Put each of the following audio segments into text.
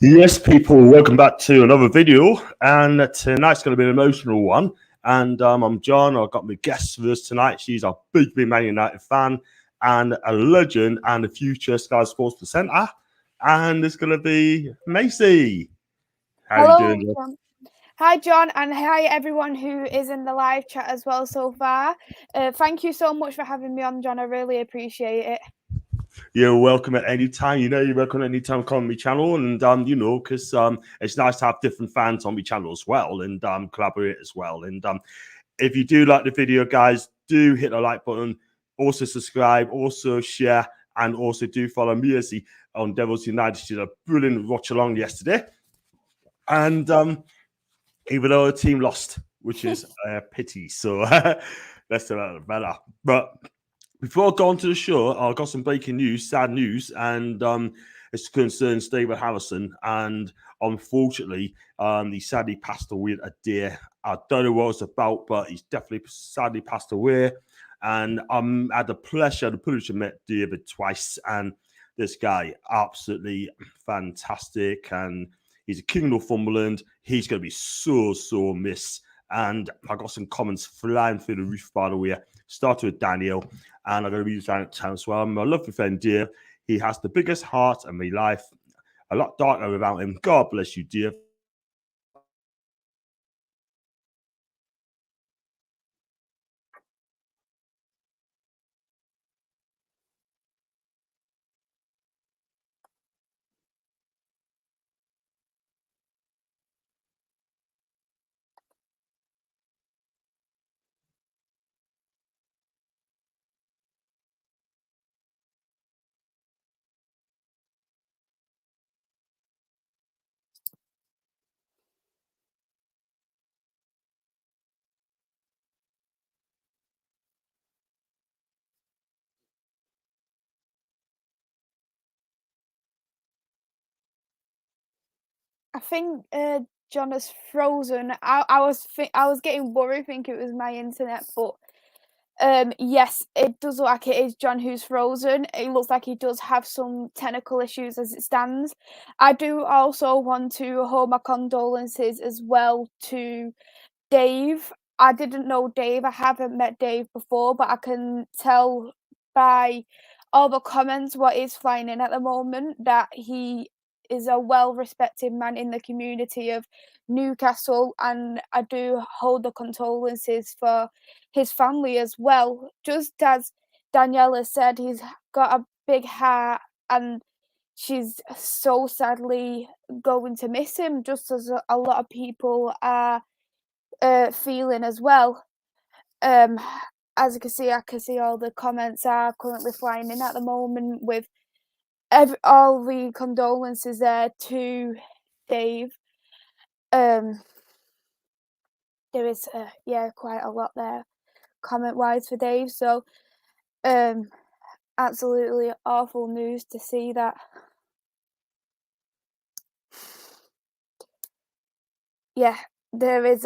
Yes, people, welcome back to another video. And tonight's going to be an emotional one. And I'm John. I've got my guest with us tonight. She's a big Man United fan and a legend and a future Sky Sports presenter. And it's going to be Macy. How are you doing, John? Hi, John, and hi, everyone who is in the live chat as well so far. Thank you so much for having me on, John. I really appreciate it. You're welcome at any time. You're welcome at any time on my channel. And, because it's nice to have different fans on my channel as well and collaborate as well. And if you do like the video, guys, do hit the like button. Also subscribe, also share, and also do follow me on Devils United. She did a brilliant watch along yesterday. And even though the team lost, which is a pity. So let's do that better. But before I go on to the show, I've got some breaking news, sad news, and it's concerns David Harrison. And unfortunately, he sadly passed away a day. I don't know what it's about, but he's definitely sadly passed away. And I had the pleasure, the privilege to meet David twice. And this guy, absolutely fantastic. And he's a king of Northumberland. He's going to be so missed. And I got some comments flying through the roof, by the way. Started with Daniel, and I'm going to read down as well. My lovely friend, dear. He has the biggest heart in my life. A lot darker without him. God bless you, dear. I think John is frozen. I was getting worried, thinking it was my internet, but yes, it does look like it is John who's frozen. It looks like he does have some technical issues as it stands. I do also want to hold my condolences as well to Dave. I didn't know Dave. I haven't met Dave before, but I can tell by all the comments what is flying in at the moment that he is a well-respected man in the community of Newcastle, and I do hold the condolences for his family as well. Just as Daniela said, he's got a big heart, and she's so sadly going to miss him, just as a lot of people are feeling as well. As you can see, I can see all the comments are currently flying in at the moment with all the condolences there to Dave. There is quite a lot there comment wise for Dave. So absolutely awful news to see that. Yeah, there is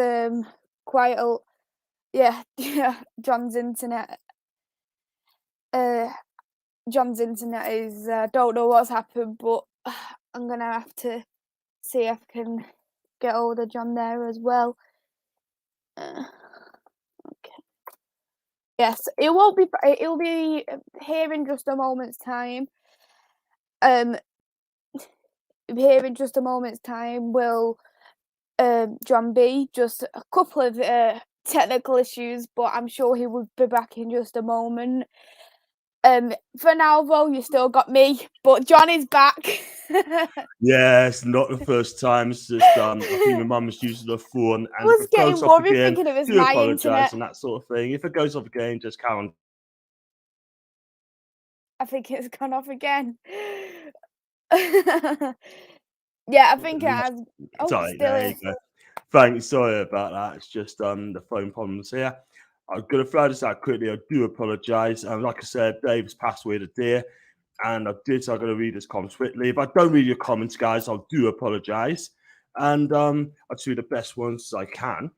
quite a John's internet. John's internet is don't know what's happened, but I'm gonna have to see if I can get hold of John there as well. Okay. Yes, it will be. It'll be here in just a moment's time. Here in just a moment's time will John B. Just a couple of technical issues, but I'm sure he will be back in just a moment. For now, though, you still got me, but John is back. Yeah, it's not the first time. It's just I think my mum was using the phone, and I was getting worried thinking it was do my apologise internet and that sort of thing. If it goes off again, just carry on. I think it's gone off again. Yeah, I think it has. Oh, Sorry, still there is. you go. Thanks, sorry about that. It's just the phone problems here. I'm going to throw this out quickly. I do apologise. Like I said, Dave's passed away today, and I'm going to read his comments quickly. If I don't read your comments, guys, I do apologise. And I'll do the best ones I can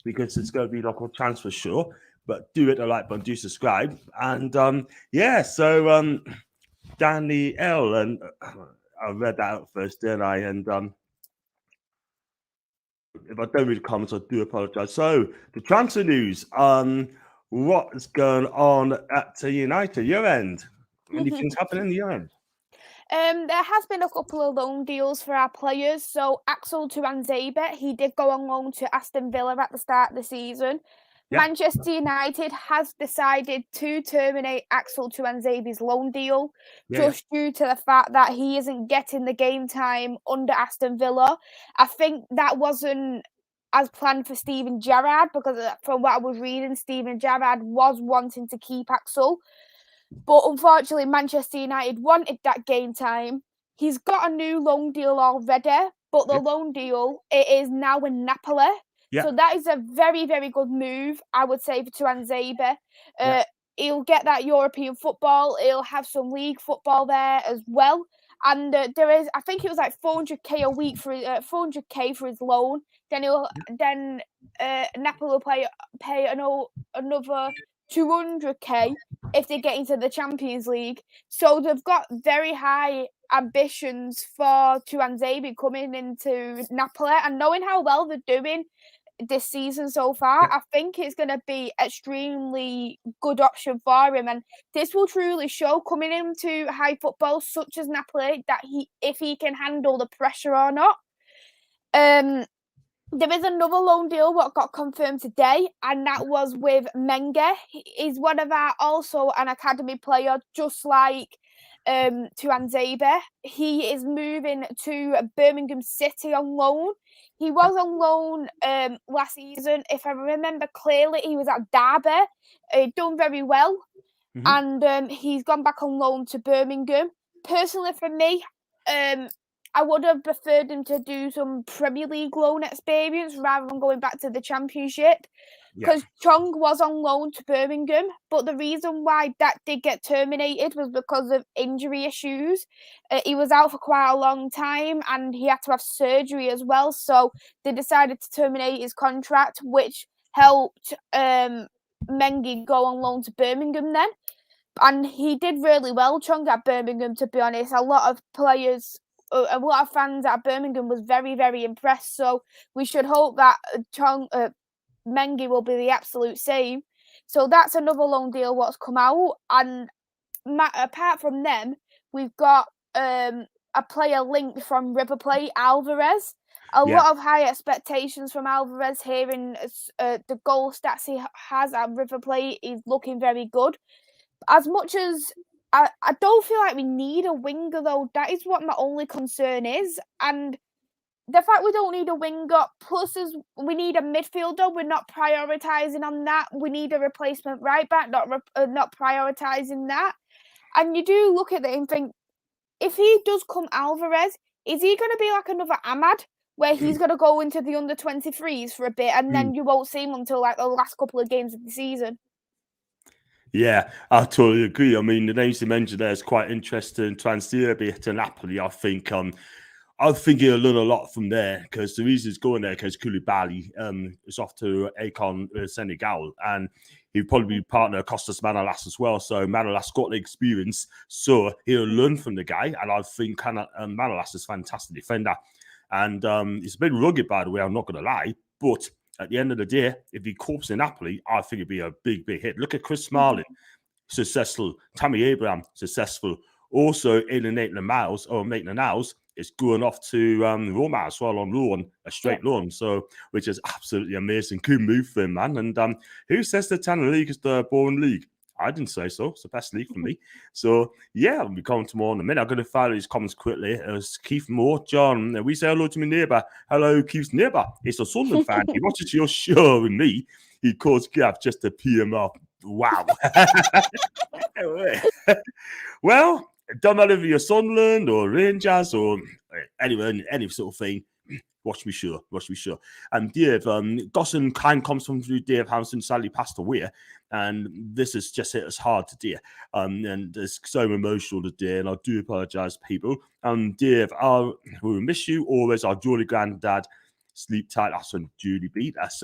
because it's going to be like a chance for sure. But do hit the like button, do subscribe. And so Danny L, and I read that out first, didn't I? And if I don't read the comments, I do apologise. So the transfer news. What's going on at United? Your end? Anything's happening in your end? There has been a couple of loan deals for our players. So Axel Tuanzebe, he did go on loan to Aston Villa at the start of the season. Yeah. Manchester United has decided to terminate Axel Tuanzebe's loan deal just due to the fact that he isn't getting the game time under Aston Villa. I think that wasn't as planned for Steven Gerrard, because from what I was reading, Steven Gerrard was wanting to keep Axel. But unfortunately, Manchester United wanted that game time. He's got a new loan deal already, but the loan deal, it is now in Napoli. Yeah. So that is a very, very good move, I would say, for Tuanzebe. He'll get that European football. He'll have some league football there as well. And there is, I think it was like 400k a week for 400k for his loan. Then Napoli will pay another 200k if they get into the Champions League. So they've got very high ambitions for Tuanzebe coming into Napoli, and knowing how well they're doing this season so far, I think it's going to be extremely good option for him, and this will truly show coming into high football such as Napoli that if he can handle the pressure or not. There is another loan deal what got confirmed today, and that was with Menge. He's one of our, also an academy player, just like Tuanzebe. He is moving to Birmingham City on loan. He was on loan last season. If I remember clearly, he was at Derby. He'd done very well. And he's gone back on loan to Birmingham. Personally, for me, I would have preferred him to do some Premier League loan experience rather than going back to the Championship, because Chong was on loan to Birmingham, but the reason why that did get terminated was because of injury issues. He was out for quite a long time and he had to have surgery as well, so they decided to terminate his contract, which helped Mengi go on loan to Birmingham then. And he did really well, Chong, at Birmingham, to be honest. A lot of fans at Birmingham was very, very impressed. So we should hope that Mengi will be the absolute same. So that's another loan deal what's come out. And apart from them, we've got a player linked from River Plate, Alvarez. A lot of high expectations from Alvarez, hearing the goal stats he has at River Plate. He's looking very good. As much as I don't feel like we need a winger, though. That is what my only concern is. And the fact we don't need a winger, plus we need a midfielder, we're not prioritising on that. We need a replacement right back, not prioritising that. And you do look at it and think, if he does come Alvarez, is he going to be like another Ahmad, where he's going to go into the under-23s for a bit and then you won't see him until like the last couple of games of the season? Yeah, I totally agree. I mean, the names you mentioned there is quite interesting. Tuanzebe to Napoli, I think he'll learn a lot from there, because the reason he's going there because Koulibaly is off to Akon Senegal, and he'll probably be partner Costas Manolas as well. So Manolas got the experience, so he'll learn from the guy. And I think Manolas is a fantastic defender, and he's a bit rugged, by the way. I'm not going to lie, but at the end of the day, if he copes in Napoli, I think it'd be a big, big hit. Look at Chris Smalling, successful. Tammy Abraham, successful. Also, Maitland-Niles is going off to Roma as well on loan, a straight loan. So, which is absolutely amazing. Good move for him, man. And who says the Italian league is the boring league? I didn't say so. It's the best league for me. So, yeah, I'll be coming to more in a minute. I'm going to file these comments quickly. Keith Moore, John, we say hello to my neighbour. Hello, Keith's neighbour. He's a Sunderland fan. He watches your show with me. He calls Gav just to pee him off. Wow. Well, it don't matter if you're Sunderland or Rangers or anywhere, any sort of thing. Watch me sure. And Dave, Dawson kind comes from through Dave Harrison, sadly passed away, and this has just hit us hard today. And it's so emotional today, and I do apologise, people. Dave, we will miss you always. Our jolly granddad, sleep tight. That's on Julie beat. That's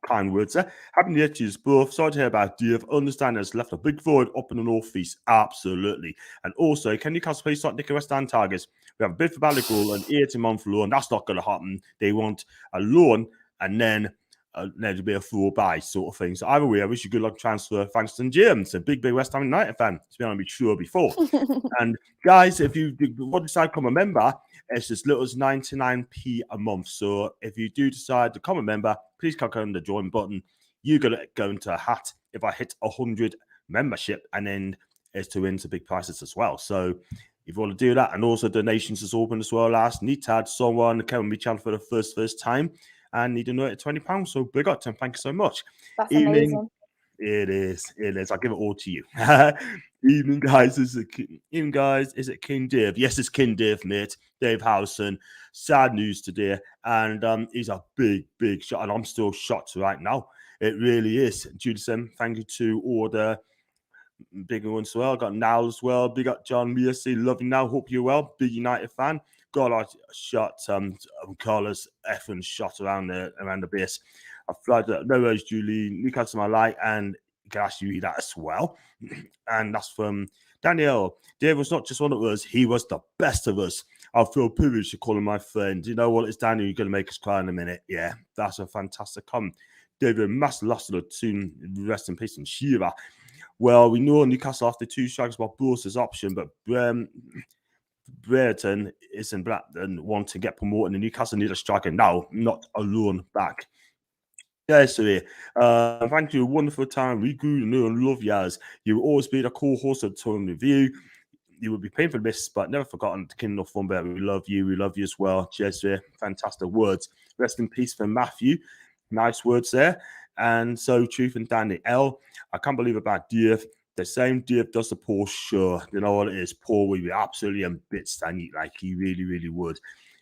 kind words there. Happy New Year to you both. Sorry to hear about Dave. Understand has left a big void up in the northeast. Absolutely. And also, can Newcastle please start nicking West Ham targets? We have a bid for Ballagall and 18-month loan. That's not going to happen. They want a loan and then there'll be a full buy sort of thing. So either way, I wish you good luck transfer. Thanks to James, a big West Ham United fan. It's been on me sure before. And guys, if you want to decide to become a member, it's as little as 99p a month. So if you do decide to become a member, please click on the join button. You're going to go into a hat if I hit 100 membership, and then it's to win some big prizes as well. So if you want to do that, and also donations is open as well. Last need to add someone come on my channel for the first time and need to know it at £20. So big up, Tim. Thank you so much. That's amazing. It is. I'll give it all to you. Evening, guys. Is it King Dave? Yes, it's King Dave, mate. Dave Howson. Sad news today. And he's a big shot. And I'm still shocked right now. It really is. Judison, thank you to all the bigger ones as well. Got Niall as well. Big up John Mearsey. Love you now. Hope you're well. Big United fan. Got a shot. Carlos effing shot around the base. I flagged that. No worries, Julie. Newcastle my light, and you can actually read that as well. And that's from Danielle. Dave was not just one of us, he was the best of us. I feel privileged to call him my friend. You know what? It's Daniel. You're going to make us cry in a minute. Yeah, that's a fantastic comment. David must lost the team. Rest in peace and Shiva. Well, we know Newcastle after 2 strikes about Bruce's option, but Brereton isn't Blackburn want to get promoted, and Newcastle need a striker now, not a loan back. Yes, sir. Thank you. Wonderful time. We grew to know and love you as you will always be the co-host of the Touring Review. You will be painful miss, but never forgotten. King of Funbear, we love you. We love you as well. Cheers, sir. Fantastic words. Rest in peace for Matthew. Nice words there. And so, Truth and Danny L. I can't believe about Dave. The same Dave does the Paul, sure. You know what it is? Paul would be absolutely in bits, Danny. Like, he really would.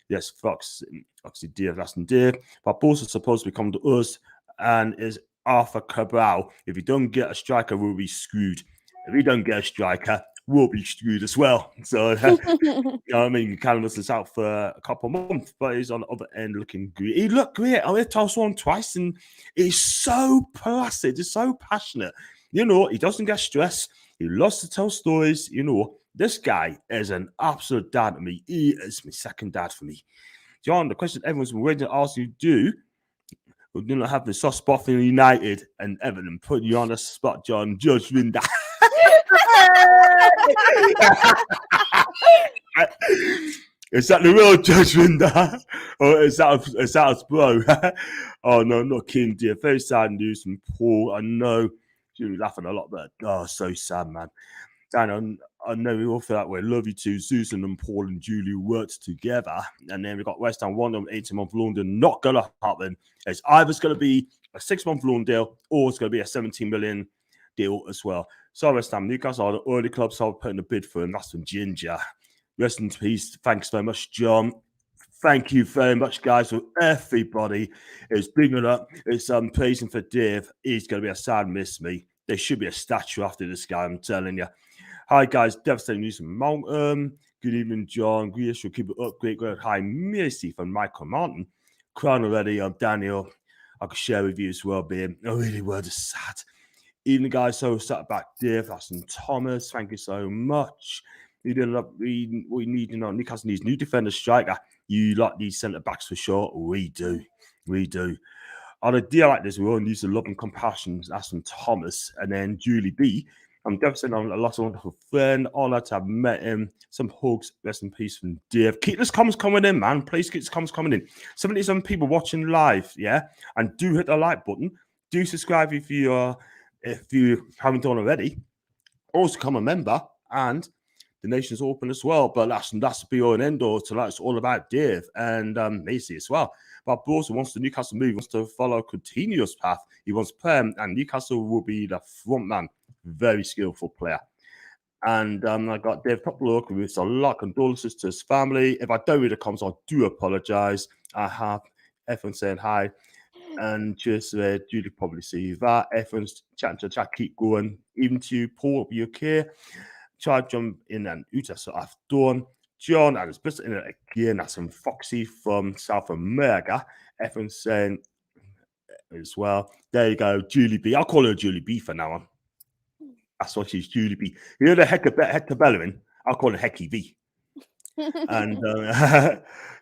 Yes, Fox, obviously Dave, that's in Dave. But both are supposed to become to us, and is Arthur Cabral. If you don't get a striker, we'll be screwed. If we don't get a striker, we'll be screwed as well. So, you know what I mean? Callum was out for a couple of months, but he's on the other end looking great. He looked great. I went to one twice, and he's so placid, he's so passionate. You know, he doesn't get stressed. He loves to tell stories. You know, this guy is an absolute dad to me. He is my second dad for me. John, the question everyone's been waiting to ask you do not have the soft spot for United and Everton. Put you on the spot, John. Judge Rinder. Is that the real Judge Rinder? Or is that a bro? Oh, no, not King, dear. Very sad news from Paul. I know. You're laughing a lot, but oh, so sad, man. Dan, I know we all feel that way. Love you too. Susan and Paul and Julie worked together. And then we got West Ham, 18-month loan deal. Not going to happen. It's either going to be a 6-month loan deal or it's going to be a 17 million deal as well. So West Ham, Newcastle are the early clubs so putting a bid for him. That's from Ginger. Rest in peace. Thanks very much, John. Thank you very much, guys. For everybody is bringing up. It's praising for Dave. He's going to be a sad miss, me. There should be a statue after this guy, I'm telling you. Hi, guys. Devastating news from Mountain. Good evening, John. Great should keep it up. Great. Hi, Mercy from Michael Mountain. Crown already. I'm Daniel. I could share with you as well, babe. I really were just sad. Evening, guys. So sat back, Dave. That's from Thomas. Thank you so much. We need, you know, Newcastle needs new defender striker. You like these centre backs for sure. We do. On a deal like this, we all need some love and compassion. That's from Thomas. And then Julie B. I'm devastated on a lost a wonderful friend. Honored to have met him. Some hugs. Rest in peace from Dave. Keep this comments coming in, man. Please keep this comments coming in. 77 people watching live, yeah? And do hit the like button. Do subscribe if you haven't done already. Also become a member. And the nation's open as well. But that's the be all and end all tonight. It's all about Dave and Macy as well. But also wants the Newcastle move, wants to follow a continuous path. He wants Prem, and Newcastle will be the front man. Very skillful player. And I got Dave top look with a lot of condolences to his family. If I don't read the comments, I do apologize. I have everyone saying hi. And just Julie probably see that. Everyone's chatting to chat, keep going. Even to Paul, be okay. Try to jump in and out, so I've done. John and his business in it again. That's from Foxy from South America. Everyone's saying as well. There you go, Julie B. I'll call her Julie B for now on. That's what she's, Julie B. You know the Hector Bellerin? I'll call her Hecky V. And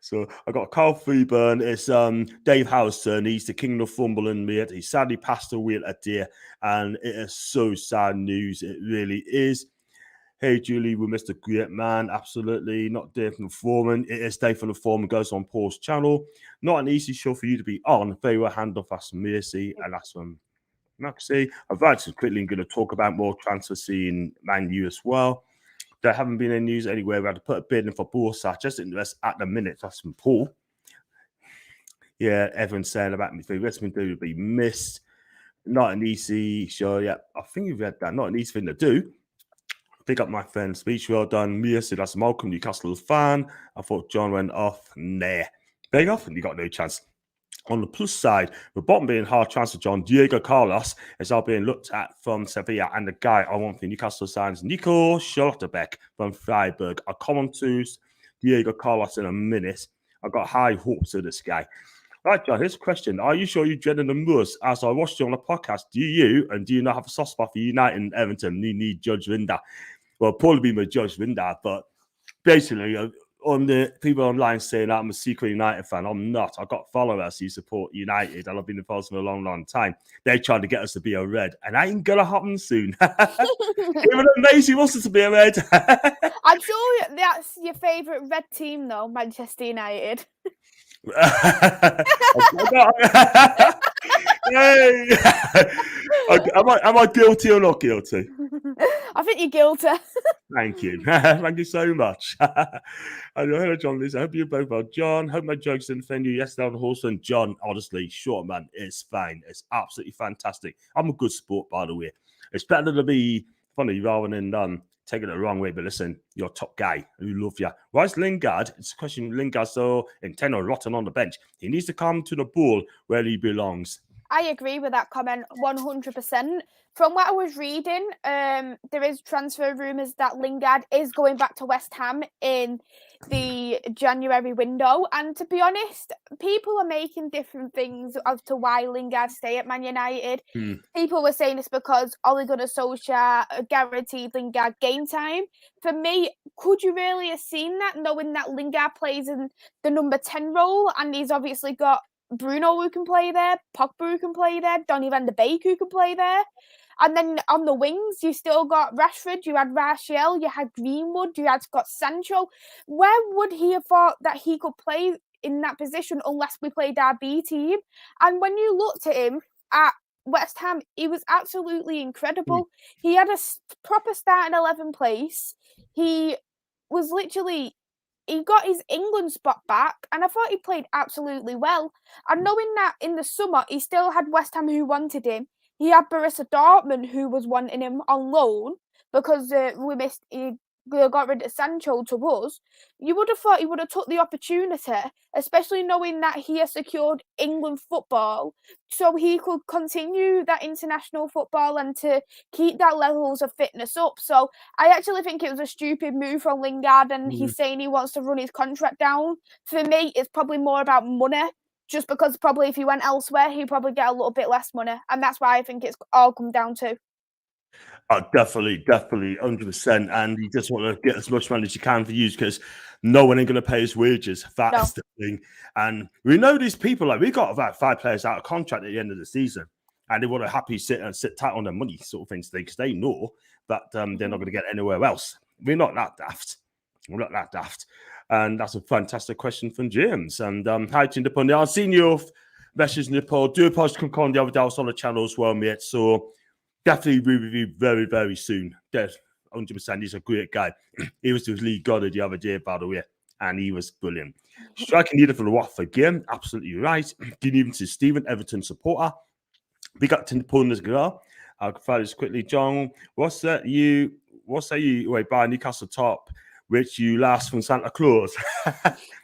so I got Carl Freeburn. It's Dave Howe's turn. He's the king of Northumberland, mate. He sadly passed away at day, and it is so sad news. It really is. Hey, Julie, we missed a great man. Absolutely. Not Dave from the Foreman. It is Dave from the Foreman. Goes on Paul's channel. Not an easy show for you to be on. Very well handled. That's Mercy. And that's from Maxi. I've actually quickly going to talk about more transfer scene Man U as well. There haven't been any news anywhere. We had to put a bid in for Borsa. Just in this at the minute. That's from Paul. Yeah, everyone's saying about me. The Westman do would be missed. Not an easy show. Yeah, I think you've had that. Not an easy thing to do. Pick up my friend's speech. Well done. Mia said that's Malcolm, Newcastle fan. I thought John went off. Nah. Big off, and you got no chance. On the plus side, with Botman being hard transfer, John, Diego Carlos is now being looked at from Sevilla, and the guy I want for Newcastle signs, Nico Schlotterbeck from Freiburg. I'll come on to Diego Carlos in a minute. I've got high hopes of this guy. Right, John, here's a question. Are you sure you dreaded the most? As I watched you on the podcast, do you not have a soft spot for United and Everton? You need Judge Rinder. Well, probably be my Judge Rinder, but basically, on the people online saying that I'm a secret United fan, I'm not. I've got followers who support United, and I've been involved for a long, long time. They're trying to get us to be a red, and that ain't gonna happen soon. Even Maisie wants us to be a red. I'm sure that's your favourite red team, though, Manchester United. Hey. Am I guilty or not guilty? I think you're guilty. Thank you. Thank you so much. Hello, John. Lisa. I hope you both well. John, hope my jokes didn't offend you yesterday on the horse. And John, honestly, sure, man, it's fine. It's absolutely fantastic. I'm a good sport, by the way. It's better to be funny rather than taking it the wrong way. But listen, you're a top guy. We love you. Why is Lingard? It's a question. Lingard's so intent on rotten on the bench. He needs to come to the ball where he belongs. I agree with that comment 100%. From what I was reading, there is transfer rumours that Lingard is going back to West Ham in the January window. And to be honest, people are making different things as to why Lingard stay at Man United. People were saying it's because Ole Gunnar Solskjaer guaranteed Lingard game time. For me, could you really have seen that, knowing that Lingard plays in the number 10 role, and he's obviously got Bruno who can play there, Pogba who can play there, Donny van de Beek who can play there. And then on the wings, you still got Rashford, you had Martial, you had Greenwood, you had Scott Sancho. Where would he have thought that he could play in that position unless we played our B team? And when you looked at him at West Ham, he was absolutely incredible. He had a proper starting 11 place. He was literally... He got his England spot back, and I thought he played absolutely well. And knowing that in the summer, he still had West Ham who wanted him. He had Borussia Dortmund who was wanting him on loan because he got rid of Sancho to us. You would have thought he would have took the opportunity, especially knowing that he has secured England football, so he could continue that international football and to keep that levels of fitness up. So I actually think it was a stupid move from Lingard, and he's saying he wants to run his contract down. For me, it's probably more about money, just because probably if he went elsewhere, he'd probably get a little bit less money. And that's why I think it's all come down to. Oh, definitely, 100%. And you just want to get as much money as you can for you, because no one ain't going to pay his wages. That's the thing. And we know these people, like, we got about 5 players out of contract at the end of the season, and they want to happily sit tight on their money, sort of things, because they know that they're not going to get anywhere else. We're not that daft. And that's a fantastic question from James. And hi to the pundit. I've seen your message in the poll. Do a post come on the other day. I was on the channel as well, mate. So definitely be with you very, very soon. 100%. He's a great guy. He was with Lee Goddard the other day, by the way, and he was brilliant. Striking leader for the Watford game. Absolutely right. Good evening to Stephen, Everton supporter. Big up to the pundit as well. I'll find this quickly. John, what's that you buy Newcastle top, which you last from Santa Claus?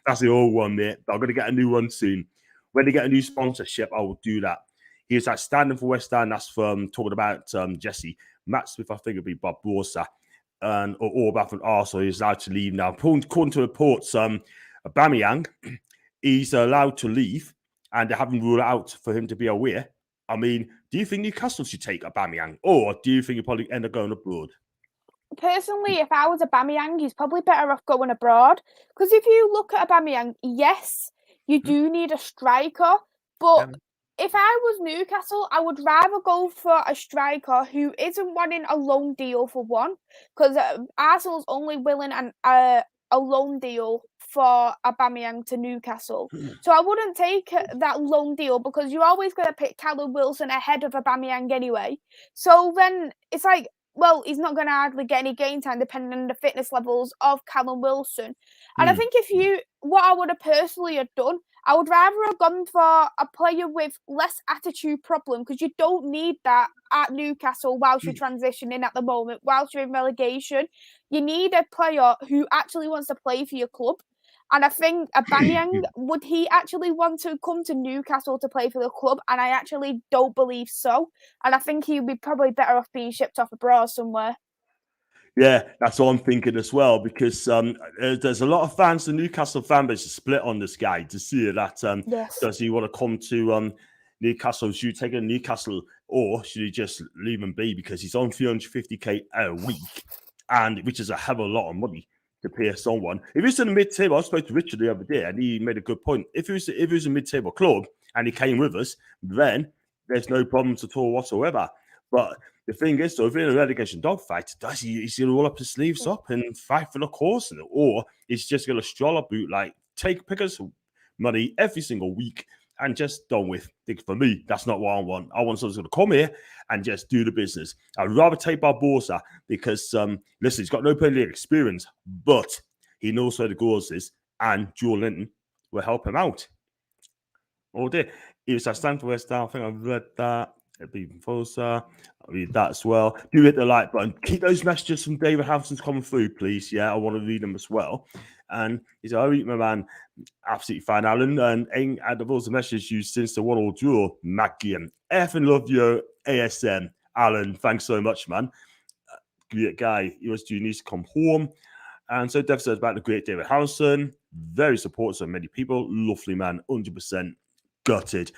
That's the old one, mate. I'm going to get a new one soon. When they get a new sponsorship, I will do that. He is outstanding for West Ham. That's from talking about Jesse. Matt Smith, I think, would be Bob Borsa. And or back from Arsenal. He's allowed to leave now. According to reports, Aubameyang, he's allowed to leave, and they haven't ruled out for him to be away I mean, do you think Newcastle should take Aubameyang, or do you think you probably end up going abroad? Personally, if I was Aubameyang, he's probably better off going abroad. Because if you look at Aubameyang, yes, you do need a striker, but if I was Newcastle, I would rather go for a striker who isn't wanting a loan deal for one, because Arsenal's only willing a loan deal for Aubameyang to Newcastle. So I wouldn't take that loan deal because you're always going to pick Callum Wilson ahead of Aubameyang anyway. So then it's like, well, he's not going to hardly get any game time depending on the fitness levels of Callum Wilson. And I think what I would have personally have done, I would rather have gone for a player with less attitude problem, because you don't need that at Newcastle whilst you're transitioning at the moment, whilst you're in relegation. You need a player who actually wants to play for your club. And I think Aubameyang, would he actually want to come to Newcastle to play for the club? And I actually don't believe so. And I think he'd be probably better off being shipped off abroad somewhere. Yeah, that's what I'm thinking as well, because there's a lot of fans, the Newcastle fan base is split on this guy to see that does he want to come to Newcastle? Should he take a Newcastle, or should he just leave him be because he's on 350k a week, and which is a hell of a lot of money to pay someone. If he's in the mid-table, I spoke to Richard the other day, and he made a good point. If he was a mid-table club and he came with us, then there's no problems at all whatsoever. But the thing is, though, if you're in a relegation dogfight, is he's going to roll up his sleeves up and fight for the cause, or he's just going to stroll up boot, like pick us money every single week and just done with. For me, that's not what I want. I want someone who's going to come here and just do the business. I'd rather take Barbosa because, listen, he's got no Premier League experience, but he knows where the goals is, and Joel Linton will help him out. All day. He was at Stanford West Ham. I think I've read that. Even closer. I'll read that as well. Do hit the like button. Keep those messages from David Hampson's coming through, please. Yeah, I want to read them as well. And he said, I read my man, absolutely fine, Alan. And out of all the messages used since the 1-1 draw, Maggie and effing love your ASM. Alan, thanks so much, man. Great guy. He needs to come home. And so Dev says about the great David Hampson. Very supportive of many people. Lovely man, 100% gutted.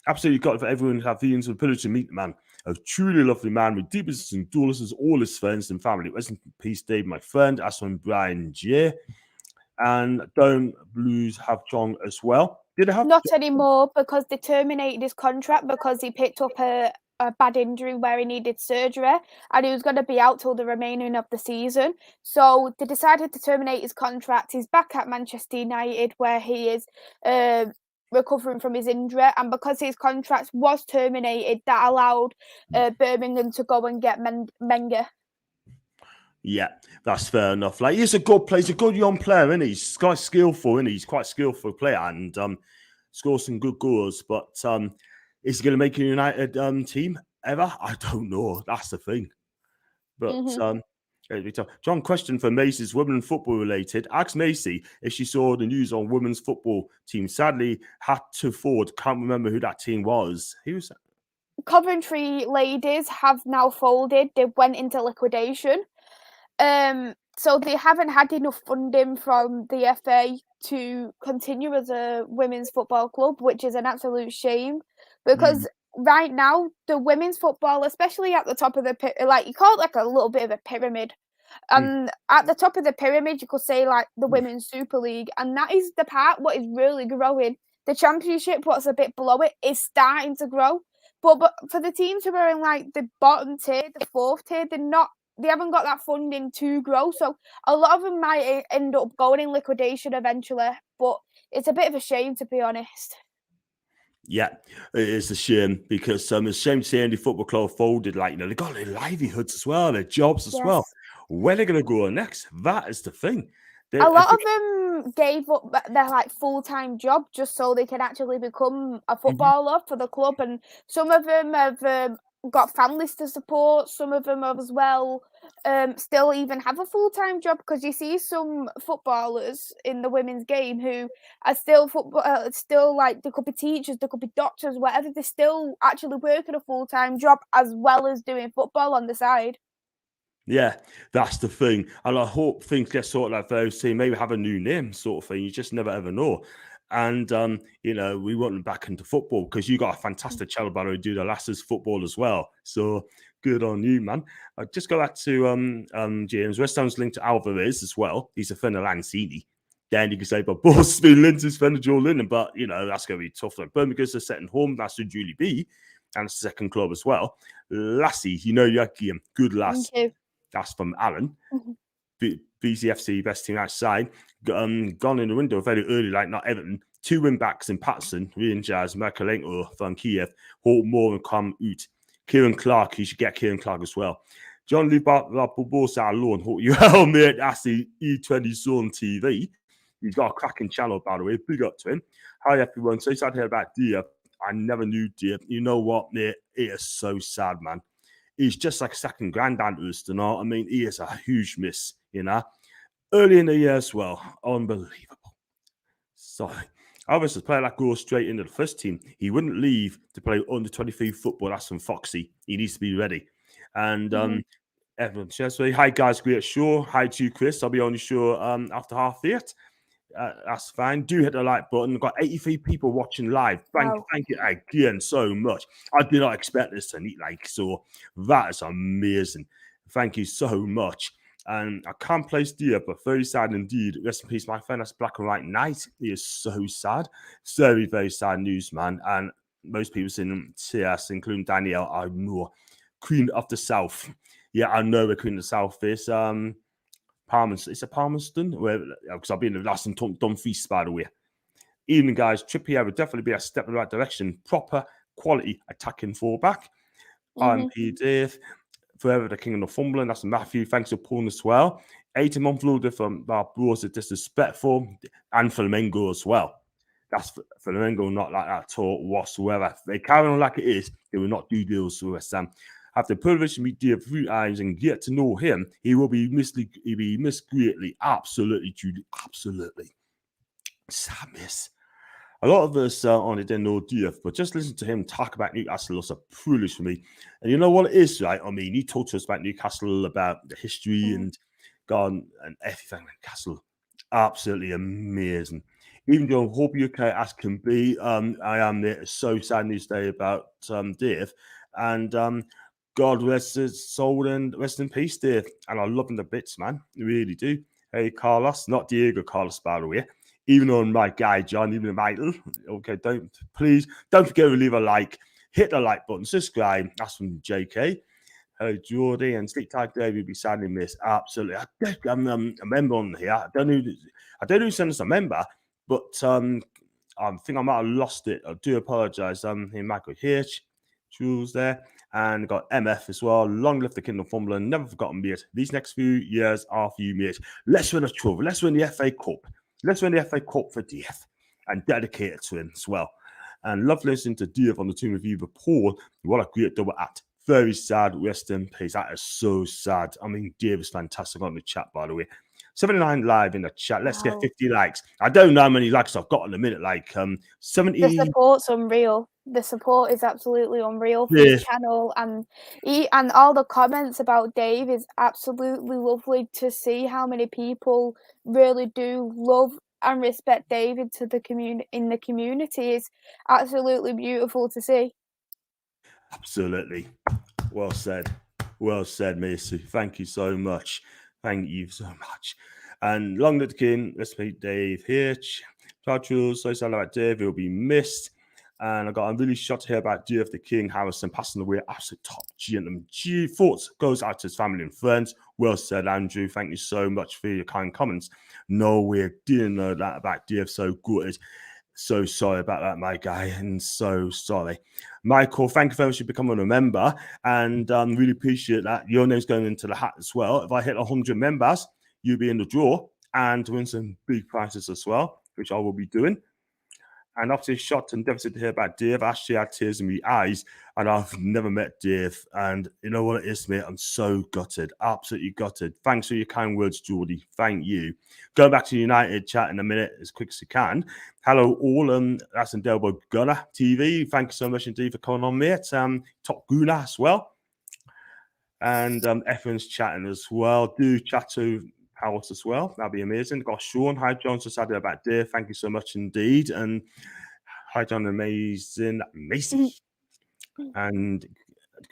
Absolutely got it for everyone to have feelings of the privilege to meet the man. A truly lovely man with deep business and dualism, all his friends and family. Rest in peace, Dave, my friend. As from Brian J. And Don't Blues have John as well. Did it have not anymore, because they terminated his contract because he picked up a bad injury where he needed surgery, and he was going to be out till the remaining of the season. So they decided to terminate his contract. He's back at Manchester United, where he is recovering from his injury, and because his contract was terminated, that allowed Birmingham to go and get Menga. Yeah, that's fair enough. Like, he's a good player. He's a good young player, isn't he? He's quite skillful, isn't he? He's quite a skillful player and scores some good goals. But is he going to make a United team ever? I don't know. That's the thing. But John, question for Macy's women football related. Ask Macy if she saw the news on women's football team. Sadly, had to forward. Can't remember who that team was. Who was that? Coventry ladies have now folded. They went into liquidation. So they haven't had enough funding from the FA to continue as a women's football club, which is an absolute shame, because right now the women's football, especially at the top of the like, you call it like a little bit of a pyramid, and at the top of the pyramid you could say like the Women's Super League, and that is the part what is really growing. The Championship, what's a bit below it, is starting to grow, but for the teams who are in like the bottom tier, the fourth tier, they haven't got that funding to grow. So a lot of them might end up going in liquidation eventually, but it's a bit of a shame, to be honest. Yeah, it is a shame, because it's a shame to see any football club folded. Like, they've got their livelihoods as well, their jobs as well. Where they're going to go next? That is the thing. A lot of them gave up their like full-time job just so they can actually become a footballer for the club, and some of them have got families to support. Some of them have as well still even have a full-time job, because you see some footballers in the women's game who are still still like, they could be teachers, they could be doctors, whatever. They're still actually working a full-time job as well as doing football on the side. Yeah, that's the thing. And I hope things get sorted out for those teams. Maybe have a new name sort of thing. You just never ever know. And we want them back into football because you got a fantastic channel, by the way, do the Lasses football as well. So good on you, man. Just go back to James. West Ham's linked to Alvarez as well. He's a fan of Lanzini. Then you can say, but boss been linked to fan of Joe Lennon, but that's gonna be tough. Like Birmingham's a setting home, that's to Julie B, and it's a second club as well. Lassie, you're good lass. Thank you. That's from Alan. BCFC, best team outside, gone in the window very early, like not Everton. 2 win backs in Patterson, Rangers, Merkelenko from Kiev, Holt Moore and come out. Kieran Clark, you should get Kieran Clark as well. John Lee Barbosa alone, hope you well, mate. That's the E20 Zone TV. He's got a cracking channel, by the way. Big up to him. Hi, everyone. So sad to hear about Dia. I never knew Dia. You know what, mate? It is so sad, man. He's just like a second granddad to us, I mean, he is a huge miss, Early in the year as well. Unbelievable. Sorry. Obviously, a player that goes straight into the first team, he wouldn't leave to play under 23 football. That's from Foxy. He needs to be ready. And everyone says, hi, guys, great show. Hi to you, Chris. I'll be on your show after 8:30. That's fine. Do hit the like button. We've got 83 people watching live. Thank you again so much. I did not expect this to need so that is amazing. Thank you so much. And I can't place Dia, but very sad indeed. Rest in peace, my friend. That's Black and White Knight. He is so sad. Very, very sad news, man. And most people in tears, including Danielle, I know. Queen of the South. Yeah, I know the Queen of the South is. Palmerston. It's a Palmerston, because I've been in the last Dumfries, by the way. Evening, guys. Trippier would definitely be a step in the right direction. Proper quality attacking fullback. I'm Dave. Forever the king of Northumberland. That's Matthew. Thanks for pulling as well. 18-month loader from Bros are disrespectful. And Flamengo as well. That's Flamengo, not like that at all whatsoever. If they carry on like it is, they will not do deals with West Ham. After the privilege to meet Dia 3 times and get to know him, he will be missed greatly. Absolutely, Judy. Absolutely. Sad miss. A lot of us on it didn't know Dia, but just listen to him talk about Newcastle was a privilege for me. And you know what it is, right? I mean, he talked to us about Newcastle, about the history and gone and everything. Newcastle, absolutely amazing. Even though hope UK as can be, I am there. So sad news today about Dave. And God rest his soul and rest in peace, Dave. And I love him to bits, man. I really do. Hey, Carlos, not Diego Carlos, by the way. Even on my guy, John, even Michael. Okay, don't forget to leave a like. Hit the like button, subscribe. That's from JK. Hello, Jordy and Sleep Tight Dave. You'll be sadly missed. Absolutely. I'm a member on here. I don't know who sent us a member, but I think I might have lost it. I do apologize. Here, Michael Hirsch, Jules there. And got MF as well. Long live the King of Northumberland. Never forgotten, mate. These next few years are for you, mate. Let's win a trophy. Let's win the FA Cup. Let's win the FA Cup for DF and dedicate it to him as well. And love listening to DF on the team review with Paul. What a great double act. Very sad. Rest in peace. That is so sad. I mean, Dave is fantastic on the chat, by the way. 79 live in the chat. Let's get 50 likes. I don't know how many likes I've got in a minute. Like 70. The support's unreal. The support is absolutely unreal for the channel, and all the comments about Dave is absolutely lovely to see how many people really do love and respect David to the in the community. Is absolutely beautiful to see. Absolutely. Well said. Well said, Macy. Thank you so much. Thank you so much. And long live the king. Let's meet Dave Hitch. Charles, so sad about Dave. He'll be missed. And I'm really shocked to hear about Dave the King Harrison passing away. Absolute top gentleman. Thoughts goes out to his family and friends. Well said, Andrew. Thank you so much for your kind comments. No, we didn't know that about Dave. So good. So sorry about that, my guy, and so sorry. Michael, thank you very much for becoming a member, and really appreciate that. Your name's going into the hat as well. If I hit 100 members, you'll be in the draw and win some big prizes as well, which I will be doing. And obviously, shocked and devastated to hear about Dave. I actually had tears in my eyes, and I've never met Dave. And you know what it is, mate? I'm so gutted, absolutely gutted. Thanks for your kind words, Geordie. Thank you. Going back to United chat in a minute as quick as you can. Hello, all. That's in Delbo Gunner TV. Thank you so much indeed for coming on, mate. Top Gunner as well. And everyone's chatting as well. Do chat to house as well. That'd be amazing. Got Sean. Hi, John. Just had about there. Thank you so much indeed. And hi, John. Amazing. And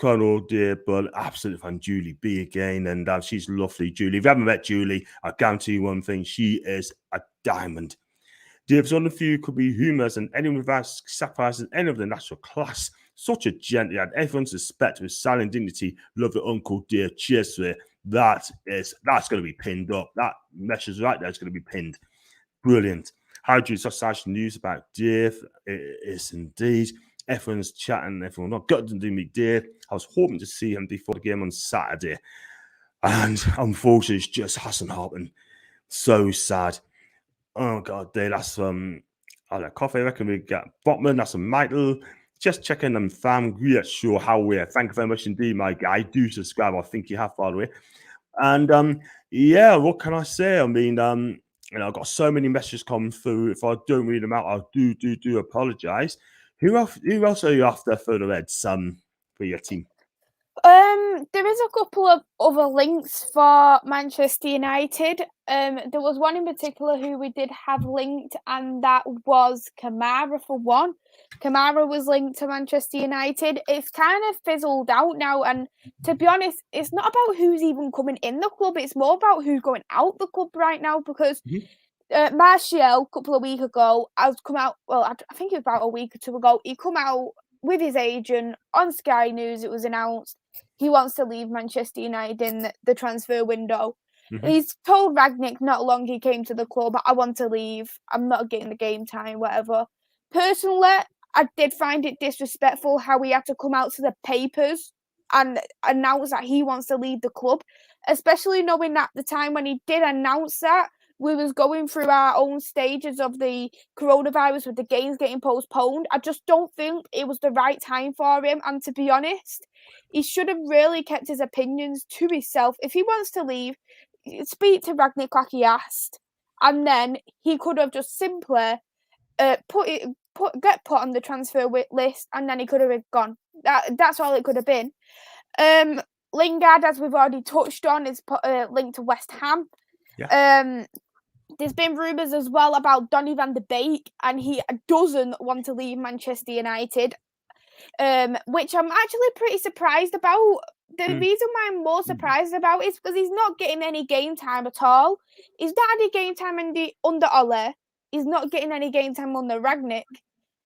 Colonel dear, but absolute fan, Julie B again. And she's lovely, Julie. If you haven't met Julie, I guarantee you one thing: she is a diamond. Dave's on the few could be humours, and anyone without sacrificing any of the natural class. Such a gent, and everyone's respect with silent dignity. Love the Uncle Dave. Cheers to it. That's going to be pinned up. That message right there is going to be pinned. Brilliant. How do you such news about Dave? It is indeed. Everyone's chatting. Everyone not got to do me, Dave. I was hoping to see him before the game on Saturday, and unfortunately, it just hasn't happened. So sad. Oh God, Dave. That's coffee. I reckon we got Botman. That's Michael. Just checking them, fam. Yeah, sure. How we are. Thank you very much indeed, my guy. Do subscribe. I think you have, by the way. And yeah, what can I say? I mean, I've got so many messages coming through. If I don't read them out, I do apologize. Who else are you after for the Reds? For your team? There is a couple of other links for Manchester United. There was one in particular who we did have linked, and that was Kamara for one. Kamara was linked to Manchester United. It's kind of fizzled out now, and to be honest, it's not about who's even coming in the club. It's more about who's going out the club right now, because Martial, a couple of weeks ago, has come out, well, I think it was about a week or two ago, he come out with his agent on Sky News. It was announced he wants to leave Manchester United in the transfer window. He's told Rangnick not long he came to the club, I want to leave, I'm not getting the game time, whatever. Personally, I did find it disrespectful how he had to come out to the papers and announce that he wants to leave the club, especially knowing that the time when he did announce that, we was going through our own stages of the coronavirus with the games getting postponed. I just don't think it was the right time for him. And to be honest, he should have really kept his opinions to himself. If he wants to leave, speak to Rangnick like he asked. And then he could have just simply get put on the transfer list, and then he could have gone. That's all it could have been. Lingard, as we've already touched on, is linked to West Ham. Yeah. There's been rumours as well about Donny van de Beek, and he doesn't want to leave Manchester United, which I'm actually pretty surprised about. The reason why I'm more surprised about is because he's not getting any game time at all. He's not any game time under Ole. He's not getting any game time under Rangnick.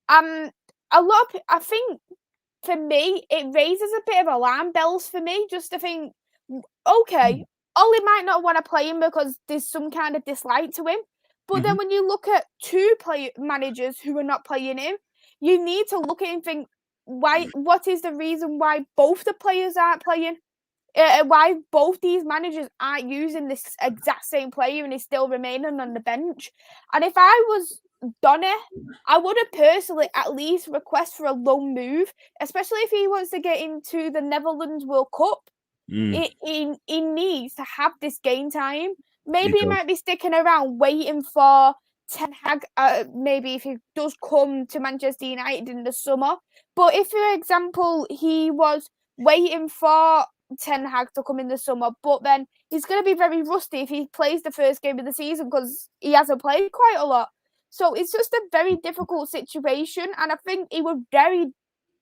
I think for me, it raises a bit of alarm bells for me, just to think, okay, Ole might not want to play him because there's some kind of dislike to him. But then when you look at two managers who are not playing him, you need to look at him and think, what is the reason why both the players aren't playing? Why both these managers aren't using this exact same player and he's still remaining on the bench? And if I was Donny, I would have personally at least request for a loan move, especially if he wants to get into the Netherlands World Cup. He needs to have this game time. Maybe he might be sticking around waiting for Ten Hag, maybe if he does come to Manchester United in the summer. But if, for example, he was waiting for Ten Hag to come in the summer, but then he's going to be very rusty if he plays the first game of the season because he hasn't played quite a lot. So it's just a very difficult situation, and I think he would very,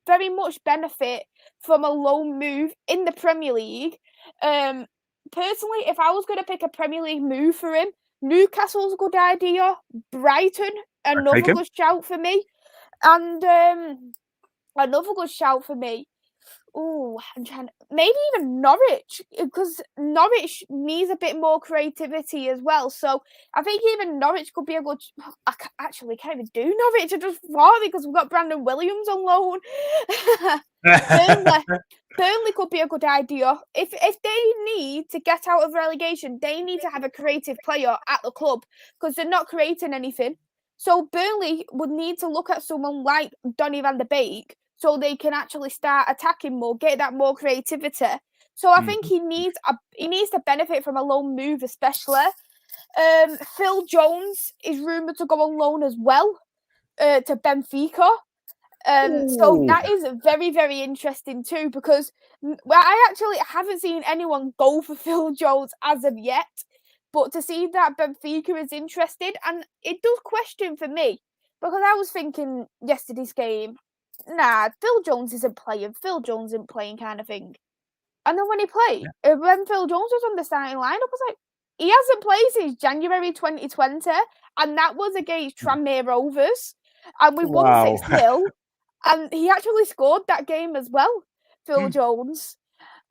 very much benefit from a loan move in the Premier League. Personally, if I was going to pick a Premier League move for him, Newcastle's a good idea. Brighton, another good shout for me. And another good shout for me. Oh, maybe even Norwich, because Norwich needs a bit more creativity as well. So I think even Norwich could be a good. I can't even do Norwich. I just thought because we've got Brandon Williams on loan. Burnley could be a good idea. If they need to get out of relegation, they need to have a creative player at the club because they're not creating anything. So Burnley would need to look at someone like Donny van de Beek so they can actually start attacking more, get that more creativity. So I think he needs to benefit from a loan move, especially. Phil Jones is rumoured to go on loan as well to Benfica. So that is very, very interesting too, because I actually haven't seen anyone go for Phil Jones as of yet. But to see that Benfica is interested, and it does question for me, because I was thinking yesterday's game, nah, Phil Jones isn't playing. Phil Jones isn't playing, kind of thing. And then when he played, when Phil Jones was on the starting lineup, I was like, he hasn't played since January 2020, and that was against Tranmere Rovers, and we won 6-0. And he actually scored that game as well, Phil Jones.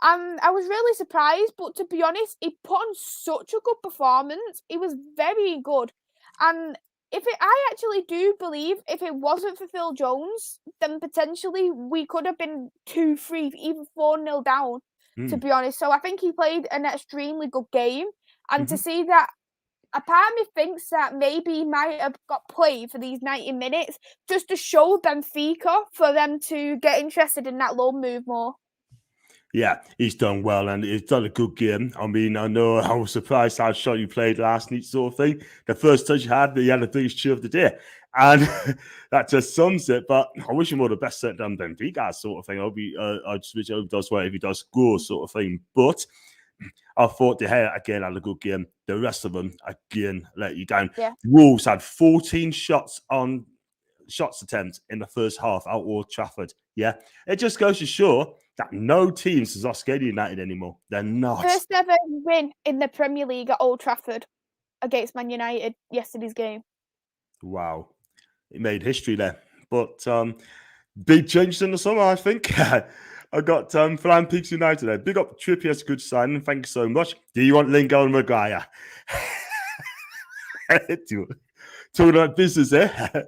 And I was really surprised, but to be honest, he put on such a good performance. He was very good. And I actually do believe if it wasn't for Phil Jones, then potentially we could have been 2-3, even 4-0 down, to be honest. So I think he played an extremely good game. And to see that, a part of me thinks that maybe he might have got played for these 90 minutes just to show Benfica for them to get interested in that loan move more. Yeah, he's done well and he's done a good game. I mean, I know I was surprised how shot you played last night, sort of thing. The first touch you had the biggest cheer of the day. And that just sums it. But I wish him all the best at Benfica, sort of thing. I just wish he does well if he does score, sort of thing. But I thought De Gea again had a good game. The rest of them again let you down. Yeah. Wolves had 14 shots attempts in the first half out Old Trafford. Yeah, it just goes to show that no teams is Oscar United anymore. They're not. First ever win in the Premier League at Old Trafford against Man United yesterday's game. Wow, it made history there. But big changes in the summer, I think. I got Flying Peaks United there. Big up Trippier's good signing. Thank you so much. Do you want Lingard and Maguire? Talking about business there.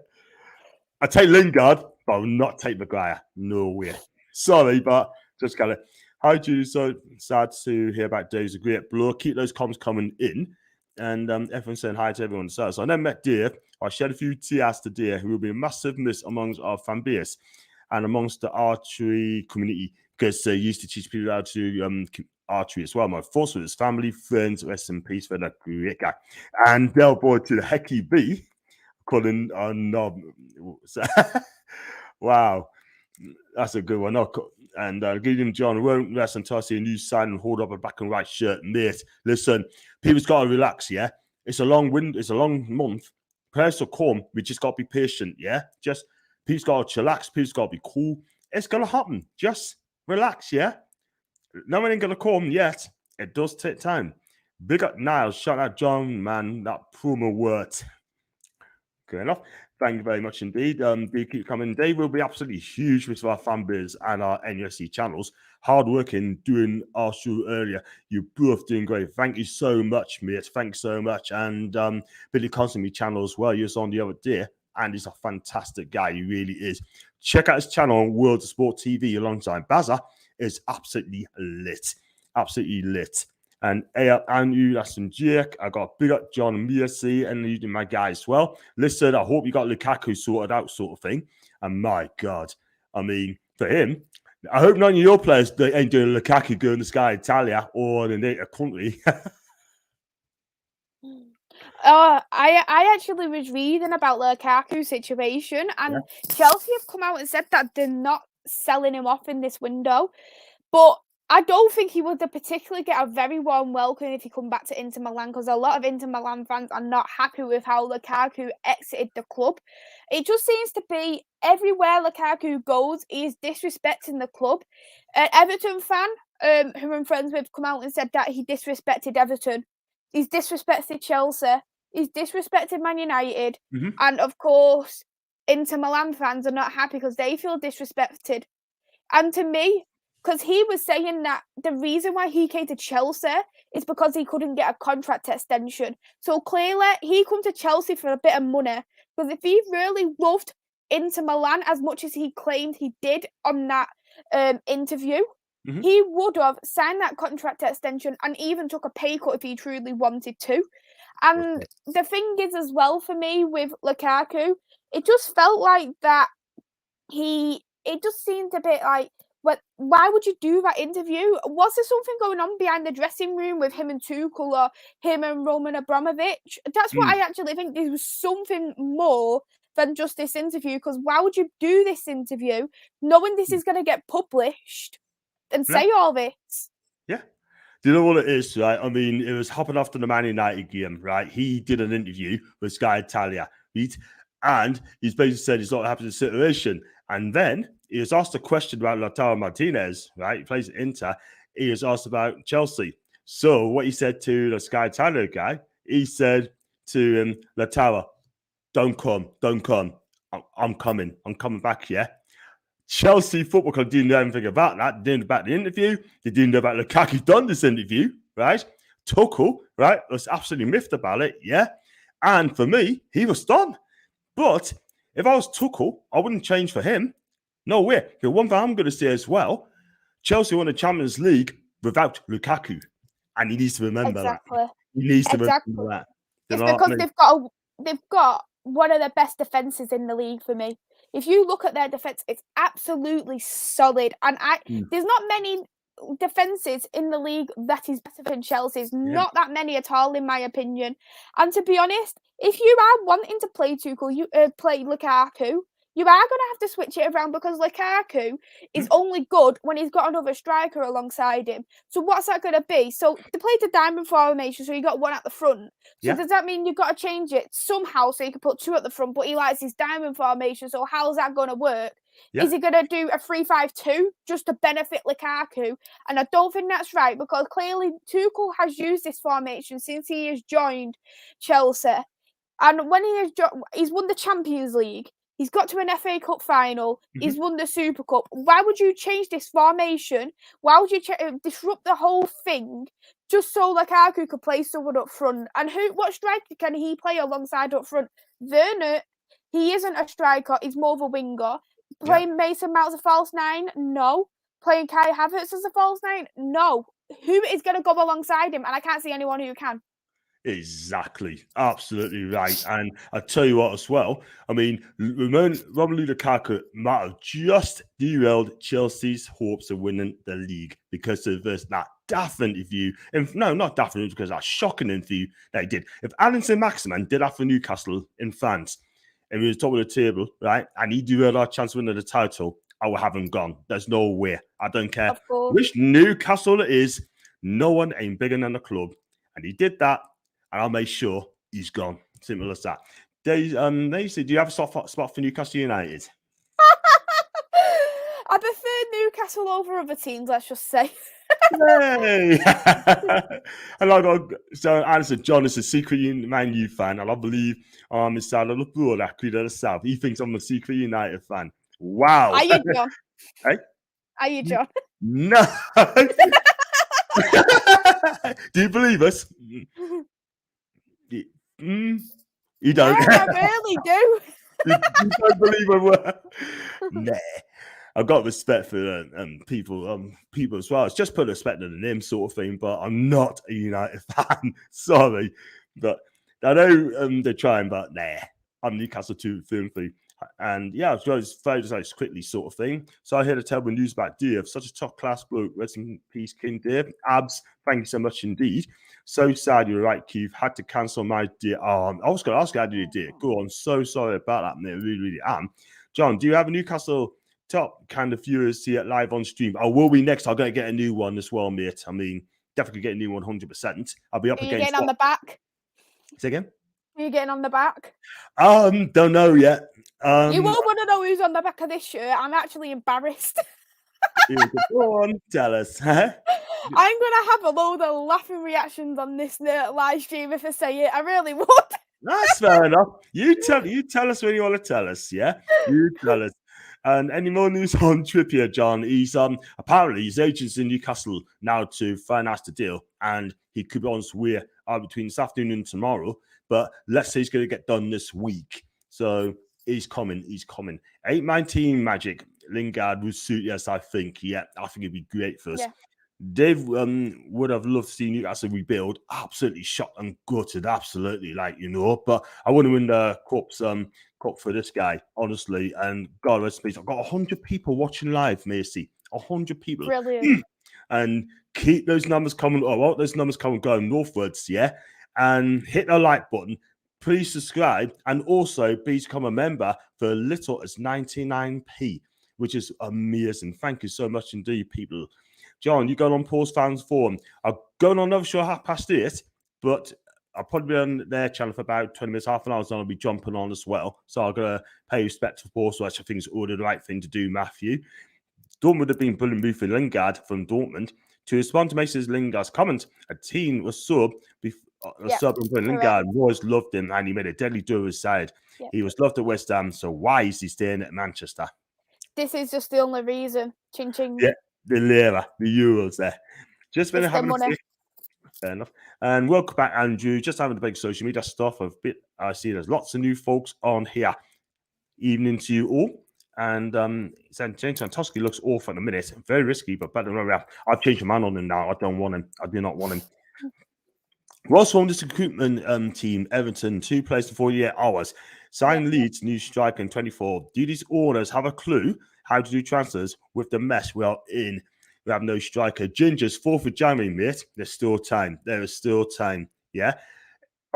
I take Lingard, but I will not take Maguire. No way. Sorry, but just got it. Hi, Judy. So sad to hear about Dave's a great bloke. Keep those comments coming in. And everyone's saying hi to everyone. So I then met Dave. I shared a few tears today who will be a massive miss amongst our fan base and amongst the archery community because they used to teach people how to archery as well. My thoughts with his family, friends, rest in peace for that great guy. And Del Boy to the Hecky B. Colin Knob. Wow. That's a good one. And Gideon John won't rest until I see a new sign and hold up a black and white shirt. Mate, listen, people's got to relax, yeah? It's a long month. Players will come. We just got to be patient, yeah? Just, people's got to chillax. People's got to be cool. It's going to happen. Just relax, yeah? No one ain't going to come yet. It does take time. Big up Niles. Shout out John, man. That promo worked. Good enough. Thank you very much indeed. Do keep coming. Dave will be absolutely huge with our fan base and our NUSC channels. Hard working, doing our show earlier. You're both doing great. Thank you so much, mate. Thanks so much. And Billy Constantly channel as well. You was on the other day, and he's a fantastic guy. He really is. Check out his channel on World of Sport TV alongside Baza. It's absolutely lit. Absolutely lit. And Andrew, that's from Jake. I got big up John and Miasi and using my guy as well. Listen, I hope you got Lukaku sorted out, sort of thing. And my God, I mean, for him, I hope none of your players ain't doing Lukaku going to Sky Italia or the native country. I actually was reading about Lukaku's situation, and Chelsea have come out and said that they're not selling him off in this window. But I don't think he would particularly get a very warm welcome if he come back to Inter Milan, because a lot of Inter Milan fans are not happy with how Lukaku exited the club. It just seems to be everywhere Lukaku goes, he is disrespecting the club. An Everton fan who I'm friends with come out and said that he disrespected Everton. He's disrespected Chelsea. He's disrespected Man United. Mm-hmm. And of course, Inter Milan fans are not happy because they feel disrespected. And to me, because he was saying that the reason why he came to Chelsea is because he couldn't get a contract extension. So clearly, he come to Chelsea for a bit of money. Because if he really loved Inter Milan as much as he claimed he did on that interview, he would have signed that contract extension and even took a pay cut if he truly wanted to. And the thing is as well for me with Lukaku, it just felt like that it just seemed a bit like, why would you do that interview? Was there something going on behind the dressing room with him and Tuchel or him and Roman Abramovich? That's what I actually think. There was something more than just this interview, because why would you do this interview knowing this is going to get published and say all this? Yeah. Do you know what it is, right? I mean, it was hopping after the Man United game, right? He did an interview with Sky Italia, right? And he's basically said he's not happy with the situation. And then he was asked a question about Lautaro Martinez, right? He plays at Inter. He was asked about Chelsea. So what he said to the Sky Italia guy, he said to him, Lautaro, don't come. I'm coming back here. Chelsea Football Club didn't know anything about that. They didn't know about the interview. They didn't know about Lukaku done this interview, right? Tuchel, right, was absolutely miffed about it, yeah. And for me, he was done. But if I was Tuchel, I wouldn't change for him. No way. The one thing I'm going to say as well, Chelsea won the Champions League without Lukaku. And he needs to remember that. He needs to remember that. It's because they've got one of the best defenses in the league for me. If you look at their defense, it's absolutely solid. And there's not many defenses in the league that is better than Chelsea's. Yeah. Not that many at all, in my opinion. And to be honest, if you are wanting to play Tuchel, play Lukaku, you are going to have to switch it around because Lukaku is only good when he's got another striker alongside him. So what's that going to be? So they played the diamond formation, so you got one at the front. So does that mean you've got to change it somehow so you can put two at the front, but he likes his diamond formation, so how's that going to work? Yeah. Is he going to do a 3-5-2 just to benefit Lukaku? And I don't think that's right because clearly Tuchel has used this formation since he has joined Chelsea. And when he's won the Champions League, he's got to an FA Cup final. He's won the Super Cup. Why would you change this formation? Why would you disrupt the whole thing just so Lukaku could play someone up front? And what striker can he play alongside up front? Werner, he isn't a striker. He's more of a winger. Playing Mason Mount as a false nine? No. Playing Kai Havertz as a false nine? No. Who is going to go alongside him? And I can't see anyone who can. Exactly. Absolutely right. And I tell you what as well, I mean, Romelu Lukaku might have just derailed Chelsea's hopes of winning the league because of that daft interview. No, not daft interview, because that shocking interview that he did. If Alison Maximan did that for Newcastle in France, and we was top of the table, right, and he derailed our chance of winning the title, I would have him gone. There's no way. I don't care which Newcastle it is. No one ain't bigger than the club. And he did that. And I'll make sure he's gone. Simple as that. They say, do you have a soft spot for Newcastle United? I prefer Newcastle over other teams, let's just say. Hey! And so Anderson, John is a secret Man U fan, and I believe his son, Creed of the South. He thinks I'm a secret United fan. Wow. Are you, John? Hey? Are you, John? No. Do you believe us? You don't. Yeah, I really do. you don't believe a word. Nah. I've got respect for people as well. It's just put respect in the name sort of thing, but I'm not a United fan. Sorry. But I know they're trying, but nah. I'm Newcastle 2 through. And yeah, I was very just quickly sort of thing. So I heard a terrible news about Dave, such a top class bloke. Rest in peace, King Dave. Abs, thank you so much indeed. So sad, you're right, Keith. Had to cancel my day. I was going to ask how you did. Go on. So sorry about that, mate. I really, really am. John, do you have a Newcastle top kind of viewers see it live on stream? I will be next. I'm going to get a new one as well, mate. I mean, definitely get a new one 100%. I'll be up against. Are you getting on the back? Say again? Are you getting on the back? Don't know yet. You won't want to know who's on the back of this shirt. I'm actually embarrassed. Go on, tell us. Huh? I'm going to have a load of laughing reactions on this live stream if I say it. I really would. That's fair enough. You tell us when you want to tell us, yeah? You tell us. And any more news on Trippier, John? He's apparently his agent's in Newcastle now to finance the deal, and he could be on his way between this afternoon and tomorrow. But let's say he's going to get done this week. So he's coming. 8-19 Magic. Lingard would suit, yes, I think. Yeah, I think it'd be great for us. Yeah. Dave would have loved to see Newcastle rebuild. Absolutely shot and gutted. Absolutely, but I wouldn't win the cup for this guy, honestly. And God rest in peace. I've got 100 people watching live, Macy. 100 people. Brilliant. And keep those numbers coming. I want those numbers coming going northwards, yeah? And hit the like button. Please subscribe. And also, please become a member for as little as 99p, which is amazing. Thank you so much indeed, people. John, you going on Paul's Fans Forum. I'm going on another show 8:30, but I'll probably be on their channel for about 20 minutes, half an hour, so I'll be jumping on as well. So I'm going to pay respect to Paul, so I think it's all the right thing to do, Matthew. Dortmund have been pulling move for Lingard from Dortmund. To respond to Mason Lingard's comment, a team was sub and Lingard always loved him, and he made a deadly do his side. Yep. He was loved at West Ham, so why is he staying at Manchester? This is just the only reason. Ching ching. Yeah, the lira, the euros there. Just been having money. Fair enough. And welcome back, Andrew. Just having the big social media stuff. I see there's lots of new folks on here. Evening to you all. And James Santosky looks awful in a minute. Very risky, but better than around. I've changed my mind on him now. I don't want him. I do not want him. Ross formed this recruitment team, Everton, 2 players in 48 hours. Sign Leeds, new striker in 24. Do these owners have a clue how to do transfers with the mess we are in? We have no striker. Ginger's 4th of January, mate. There's still time. There is still time. Yeah.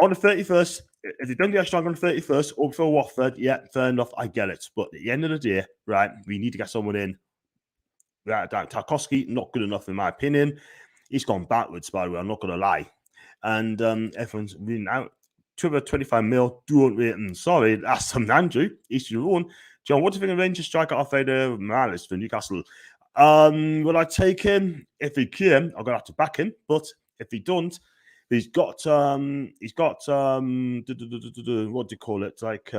On the 31st, if they don't get a striker on the 31st, or for Watford, yeah, fair enough. I get it. But at the end of the day, right, we need to get someone in. Right, Tarkowski, not good enough in my opinion. He's gone backwards, by the way. I'm not going to lie. And everyone's reading out. Trippier, 25 mil. Sorry, that's from Andrew. Each your own. John, what do you think of Rangers striker Alfredo Morales for Newcastle? Will I take him? If he can, I'm gonna have to back him. But if he don't, he's got what do you call it? Like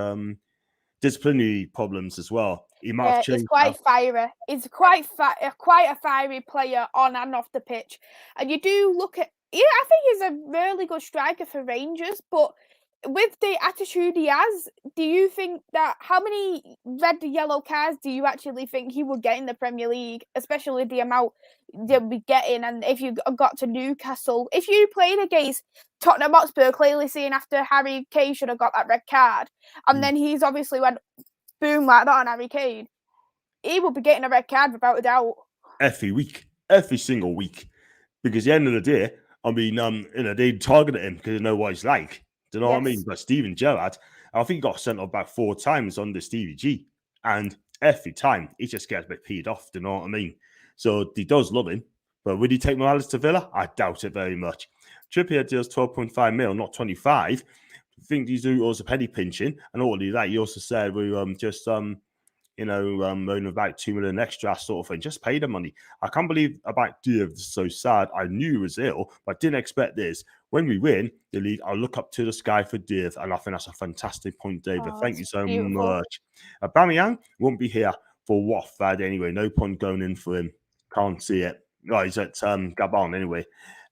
disciplinary problems as well. He might have changed. He's quite fiery. He's quite a fiery player on and off the pitch. And you do look at. Yeah, I think he's a really good striker for Rangers, but with the attitude he has, do you think that how many red and yellow cards do you actually think he will get in the Premier League, especially the amount they'll be getting? And if you got to Newcastle, if you played against Tottenham Hotspur, clearly seeing after Harry Kane should have got that red card, and then he's obviously went boom like that on Harry Kane, he will be getting a red card without a doubt. Every single week. Because at the end of the day, I mean, they targeted him because they know what he's like. Do you know what I mean? But Steven Gerrard, I think he got sent off about 4 times under Stevie G. And every time, he just gets a bit peed off. Do you know what I mean? So he does love him. But would he take Morales to Villa? I doubt it very much. Trippier deals 12.5 mil, not 25. I think these are also penny pinching. And not only that, he also said we just own about 2 million extra sort of thing. Just pay the money. I can't believe about Diaz is so sad. I knew he was ill, but I didn't expect this. When we win the league, I'll look up to the sky for Diaz, and I think that's a fantastic point, David. Thank you so much. Aubameyang won't be here for Watford anyway. No point going in for him. Can't see it. Right, he's at Gabon anyway.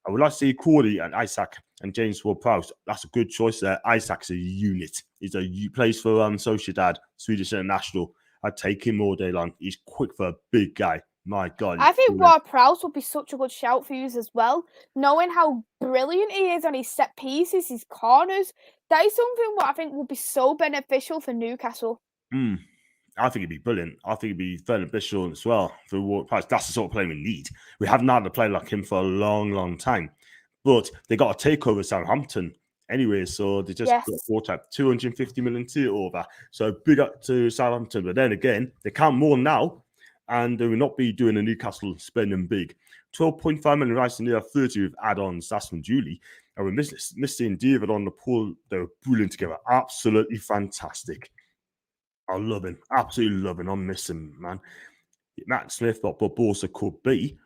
I would like to see Cordy and Isaac and James Ward-Prowse. That's a good choice there. Isaac's a unit. He plays for Sociedad, Swedish International. I'd take him all day long. He's quick for a big guy. My God. I think Ward-Prowse would be such a good shout for you as well. Knowing how brilliant he is on his set pieces, his corners, that is something what I think would be so beneficial for Newcastle. I think it'd be brilliant. I think it'd be beneficial as well for Ward-Prowse. That's the sort of player we need. We haven't had a player like him for a long, long time. But they got to take over Southampton anyway, so they just got bought up 250 million over. So big up to Southampton. But then again, they can't more now, and they will not be doing a Newcastle spending big. 12.5 million rights to near 30 with add-ons. That's from Julie. And we're missing David on the pool. They were brilliant together. Absolutely fantastic. I love him. Absolutely love him. I miss him, man. Matt Smith, but Barbosa could be.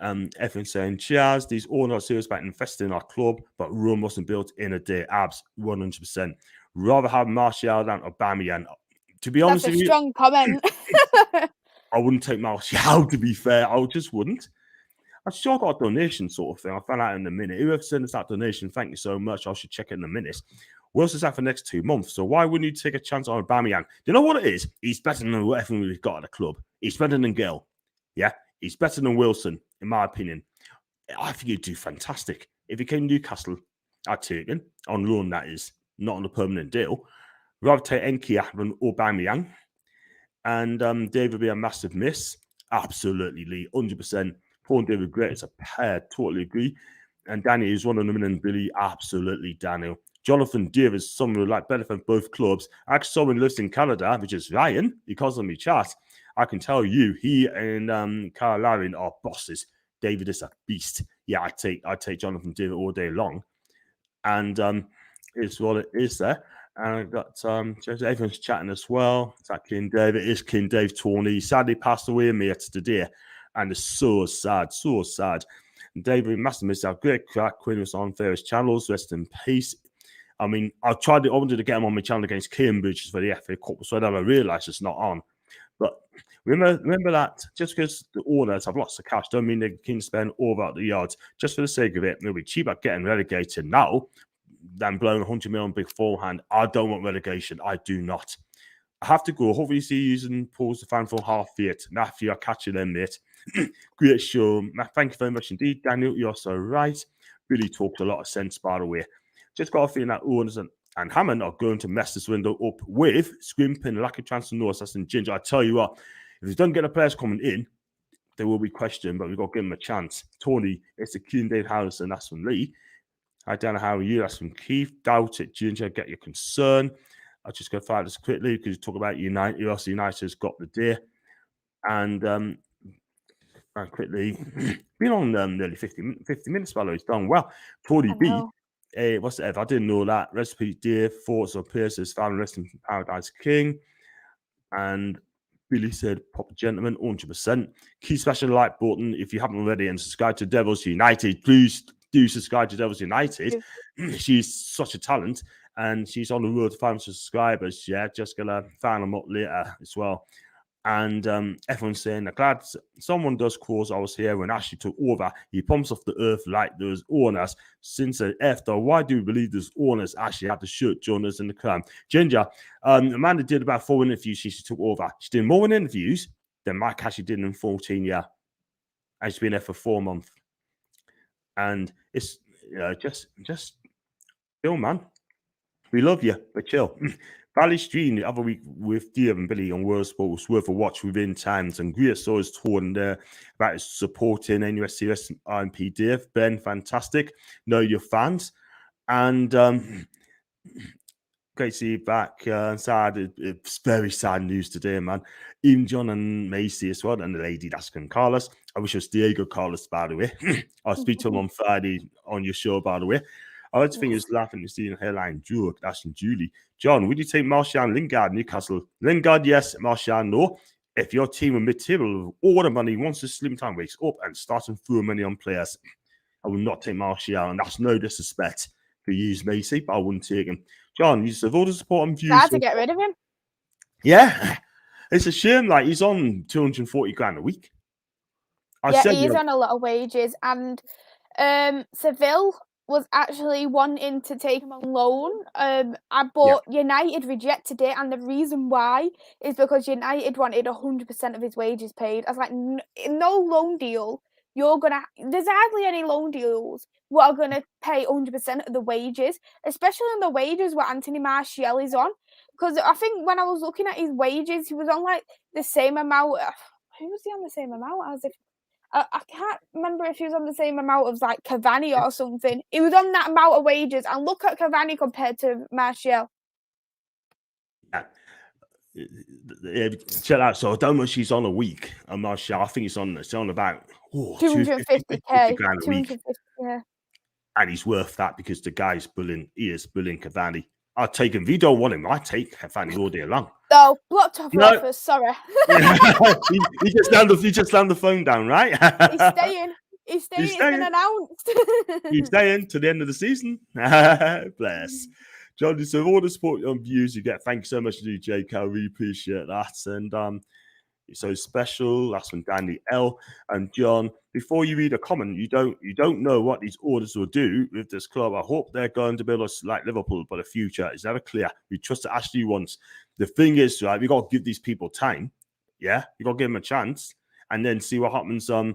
Everyone saying, cheers, these all not serious about investing in our club, but Rome wasn't built in a day. Abs, 100%. Rather have Martial than Aubameyang. To be honest with you, that's a strong comment. I wouldn't take Martial, to be fair. I just wouldn't. I sure got a donation sort of thing. I'll find out in a minute. Whoever sent us that donation, thank you so much. I should check it in a minute. Wilson's that for the next 2 months, so why wouldn't you take a chance on Aubameyang? Do you know what it is? He's better than whatever we've got at the club. He's better than Gale. Yeah? He's better than Wilson, in my opinion. I think he'd do fantastic. If he came to Newcastle, I'd take him. On loan, that is. Not on a permanent deal. Rather take Enkia than Aubameyang. And David would be a massive miss. Absolutely, Lee. 100%. Paul and David great as a pair. Totally agree. And Danny is one of them, and Billy. Absolutely, Daniel. Jonathan Deere is someone who like better than both clubs. Actually, someone lives in Canada, which is Ryan, because of me chat. I can tell you, he and Carl Larin are bosses. David is a beast. Yeah, I take Jonathan David all day long, and it's what it is there. And I've got everyone's chatting as well. It's like King David. It is King Dave Tawny. Sadly passed away, mate, today, and it's so sad, so sad. And David must have missed out. Great crack. Quinn was on various channels. Rest in peace. I mean, I wanted to get him on my channel against Cambridge for the FA Cup, so I never realised it's not on. But remember that just because the owners have lots of cash, don't mean they can spend over at the yards just for the sake of it. They'll be cheap at getting relegated now than blowing 100 million beforehand. I don't want relegation. I do not. I have to go. Hopefully, see you using Paul's the fan for half it. Matthew, I'll catch you then, mate. Great show. Thank you very much indeed, Daniel. You're so right. Really talks a lot of sense, by the way. Just got a feeling that owners and Hammond are going to mess this window up with scrimping, lack of transfer notice, and Ginger. I tell you what, if we don't get the players coming in, there will be question, but we've got to give them a chance. Tony, it's the Keen Dave Harrison. That's from Lee. I don't know how are you. That's from Keith. Doubt it, Ginger. Get your concern. I'll just go find this quickly because you talk about United. Also, United's got the day. And quickly, been on nearly 50 minutes, by the way. It's done well. Tony B. What's the F? I didn't know that. Recipe dear. Thoughts of Pierce's family rest in Paradise King. And Billy said, proper gentleman, 100%. Key special like button if you haven't already and subscribe to Devils United. Please do subscribe to Devils United. She's such a talent and she's on the road to 500 subscribers. Yeah, just gonna find them up later as well. And everyone's saying, I'm glad someone does cause I was here when Ashley took over. He pumps off the earth like those owners. Since after, why do we believe those owners actually had to shoot Jonas in the crown? Ginger, Amanda did about 4 interviews since she took over. She did more interviews than Mike Ashley did in 14 years. And she's been there for 4 months. And it's just chill, man. We love you, but chill. Valley Stream the other week with Dave and Billy on World Sport was worth a watch within times. And great saw his torn there about supporting NUSCS IMP Dave. Ben, fantastic. Know your fans. And great to see you back. Sad. It's very sad news today, man. Even John and Macy as well. And the lady, that's Carlos. I wish it was Diego Carlos, by the way. I'll speak to him on Friday on your show, by the way. I like to think it's laughing to see the headline joke. That's from Julie. John, would you take Martial Lingard, Newcastle? Lingard, yes. Martial, no. If your team with mid-table all the money wants to slim time wakes up and start to throw money on players, I will not take Martial. And that's no disrespect for you, Macy, but I wouldn't take him. John, you have all the support and views. Hard to get rid of him. Yeah. It's a shame. Like, he's on 240 grand a week. He's on a lot of wages. And Seville was actually wanting to take him on loan, but United rejected it, and the reason why is because United wanted 100% of his wages paid. I was like, no loan deal. There's hardly any loan deals what are gonna pay 100% of the wages, especially on the wages where Anthony Martial is on. Because I think when I was looking at his wages, he was on like the same amount. Who was he on the same amount as? If I can't remember if he was on the same amount of like Cavani or something. He was on that amount of wages, and look at Cavani compared to Martial. Yeah, chill out. So I don't know if she's on a week. I'm not sure. I think it's on about 250k grand a week. Yeah. And he's worth that because the guy's bullying. He is bullying Cavani. I'll take him. If you don't want him, I take Cavani all day long. No, blocked off offers. Sorry. he just slammed the phone down, right? He's staying. It's been announced. He's staying to the end of the season. Bless. John, so all the support and views you get, thank you so much to Jake. I really appreciate that. And it's so special. That's from Danny L. And John, before you read a comment, you don't know what these orders will do with this club. I hope they're going to build us like Liverpool, but the future is never clear. We trust that Ashley wants. The thing is, right, we got to give these people time. Yeah, you got to give them a chance and then see what happens. Or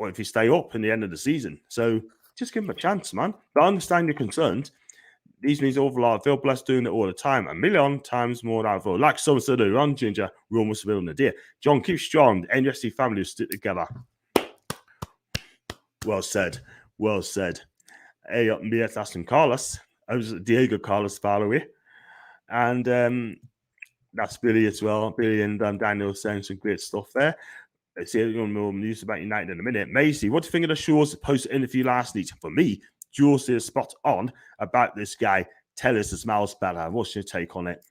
if you stay up in the end of the season. So just give them a chance, man. But I understand you're concerned. These means awful lot. I feel blessed doing it all the time. 1,000,000 times more than I feel. Like someone said earlier on, Ginger, Rome was building a deer. John, keep strong. The NUSC family will stick together. Well said. Well said. Hey, up me, that's from Carlos. I was Diego Carlos, by the way. And that's Billy as well. Billy and Daniel saying some great stuff there. see more news about United in a minute. Maisie, what do you think of the Shaw's post-interview last night? For me, Jules is spot on about this guy. Tell us the smells better. What's your take on it?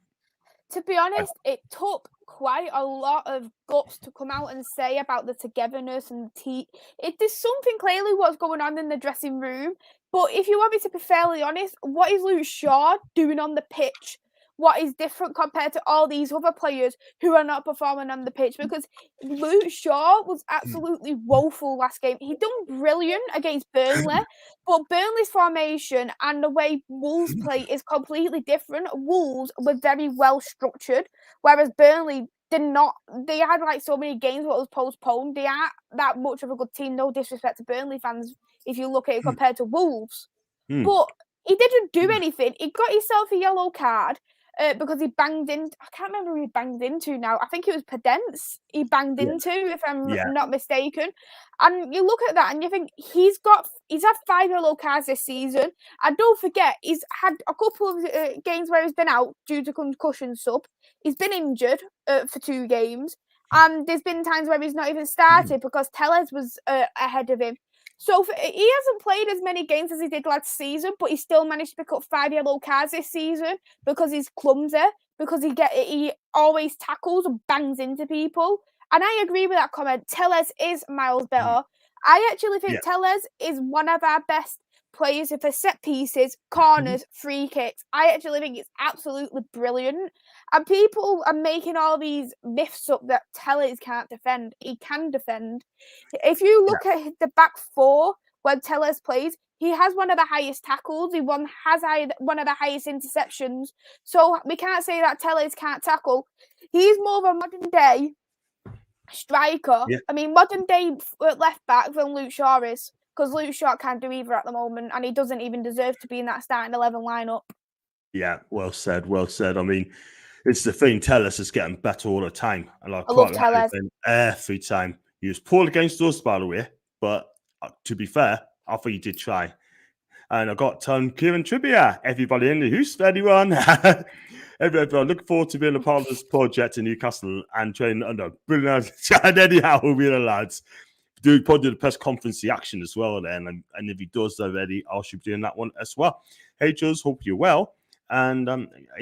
To be honest, it took quite a lot of guts to come out and say about the togetherness and there's something clearly what's going on in the dressing room. But if you want me to be fairly honest, what is Luke Shaw doing on the pitch? What is different compared to all these other players who are not performing on the pitch? Because Luke Shaw was absolutely woeful last game. He done brilliant against Burnley, but Burnley's formation and the way Wolves play is completely different. Wolves were very well structured, whereas Burnley did not. They had like so many games what was postponed. They aren't that much of a good team. No disrespect to Burnley fans if you look at it compared to Wolves. But he didn't do anything. He got himself a yellow card. Because he banged in, I can't remember who he banged into now. I think it was Pedence he banged into, if I'm not mistaken. And you look at that and you think he's had 5 yellow cards this season. And don't forget, he's had a couple of games where he's been out due to concussion sub. He's been injured for 2 games. And there's been times where he's not even started because Tellez was ahead of him. So he hasn't played as many games as he did last season, but he still managed to pick up 5 yellow cards this season because he's clumsy, because he always tackles and bangs into people. And I agree with that comment. Tellez is miles better. I actually think Tellez is one of our best players for set pieces, corners, free kicks. I actually think it's absolutely brilliant. And people are making all these myths up that Tellez can't defend. He can defend. If you look at the back 4 when Tellez plays, he has one of the highest tackles. He has one of the highest interceptions. So we can't say that Tellez can't tackle. He's more of a modern day striker. I mean, modern day left back than Luke Shaw is. Because Luke Shaw can't do either at the moment, and he doesn't even deserve to be in that starting 11 lineup. Yeah, well said, well said. I mean, it's the thing, Tellez is getting better all the time. And I love Tellez. Every time. He was poor against us, by the way, but to be fair, I think he did try. And I got Kieran Trippier, everybody in the house, anyone. Everyone, looking forward to being a part of this project in Newcastle and training under brilliant. And anyhow, we'll be the lads. Probably do the press conference reaction as well then. And if he does already, I should be doing that one as well. Hey, Jules, hope you're well. And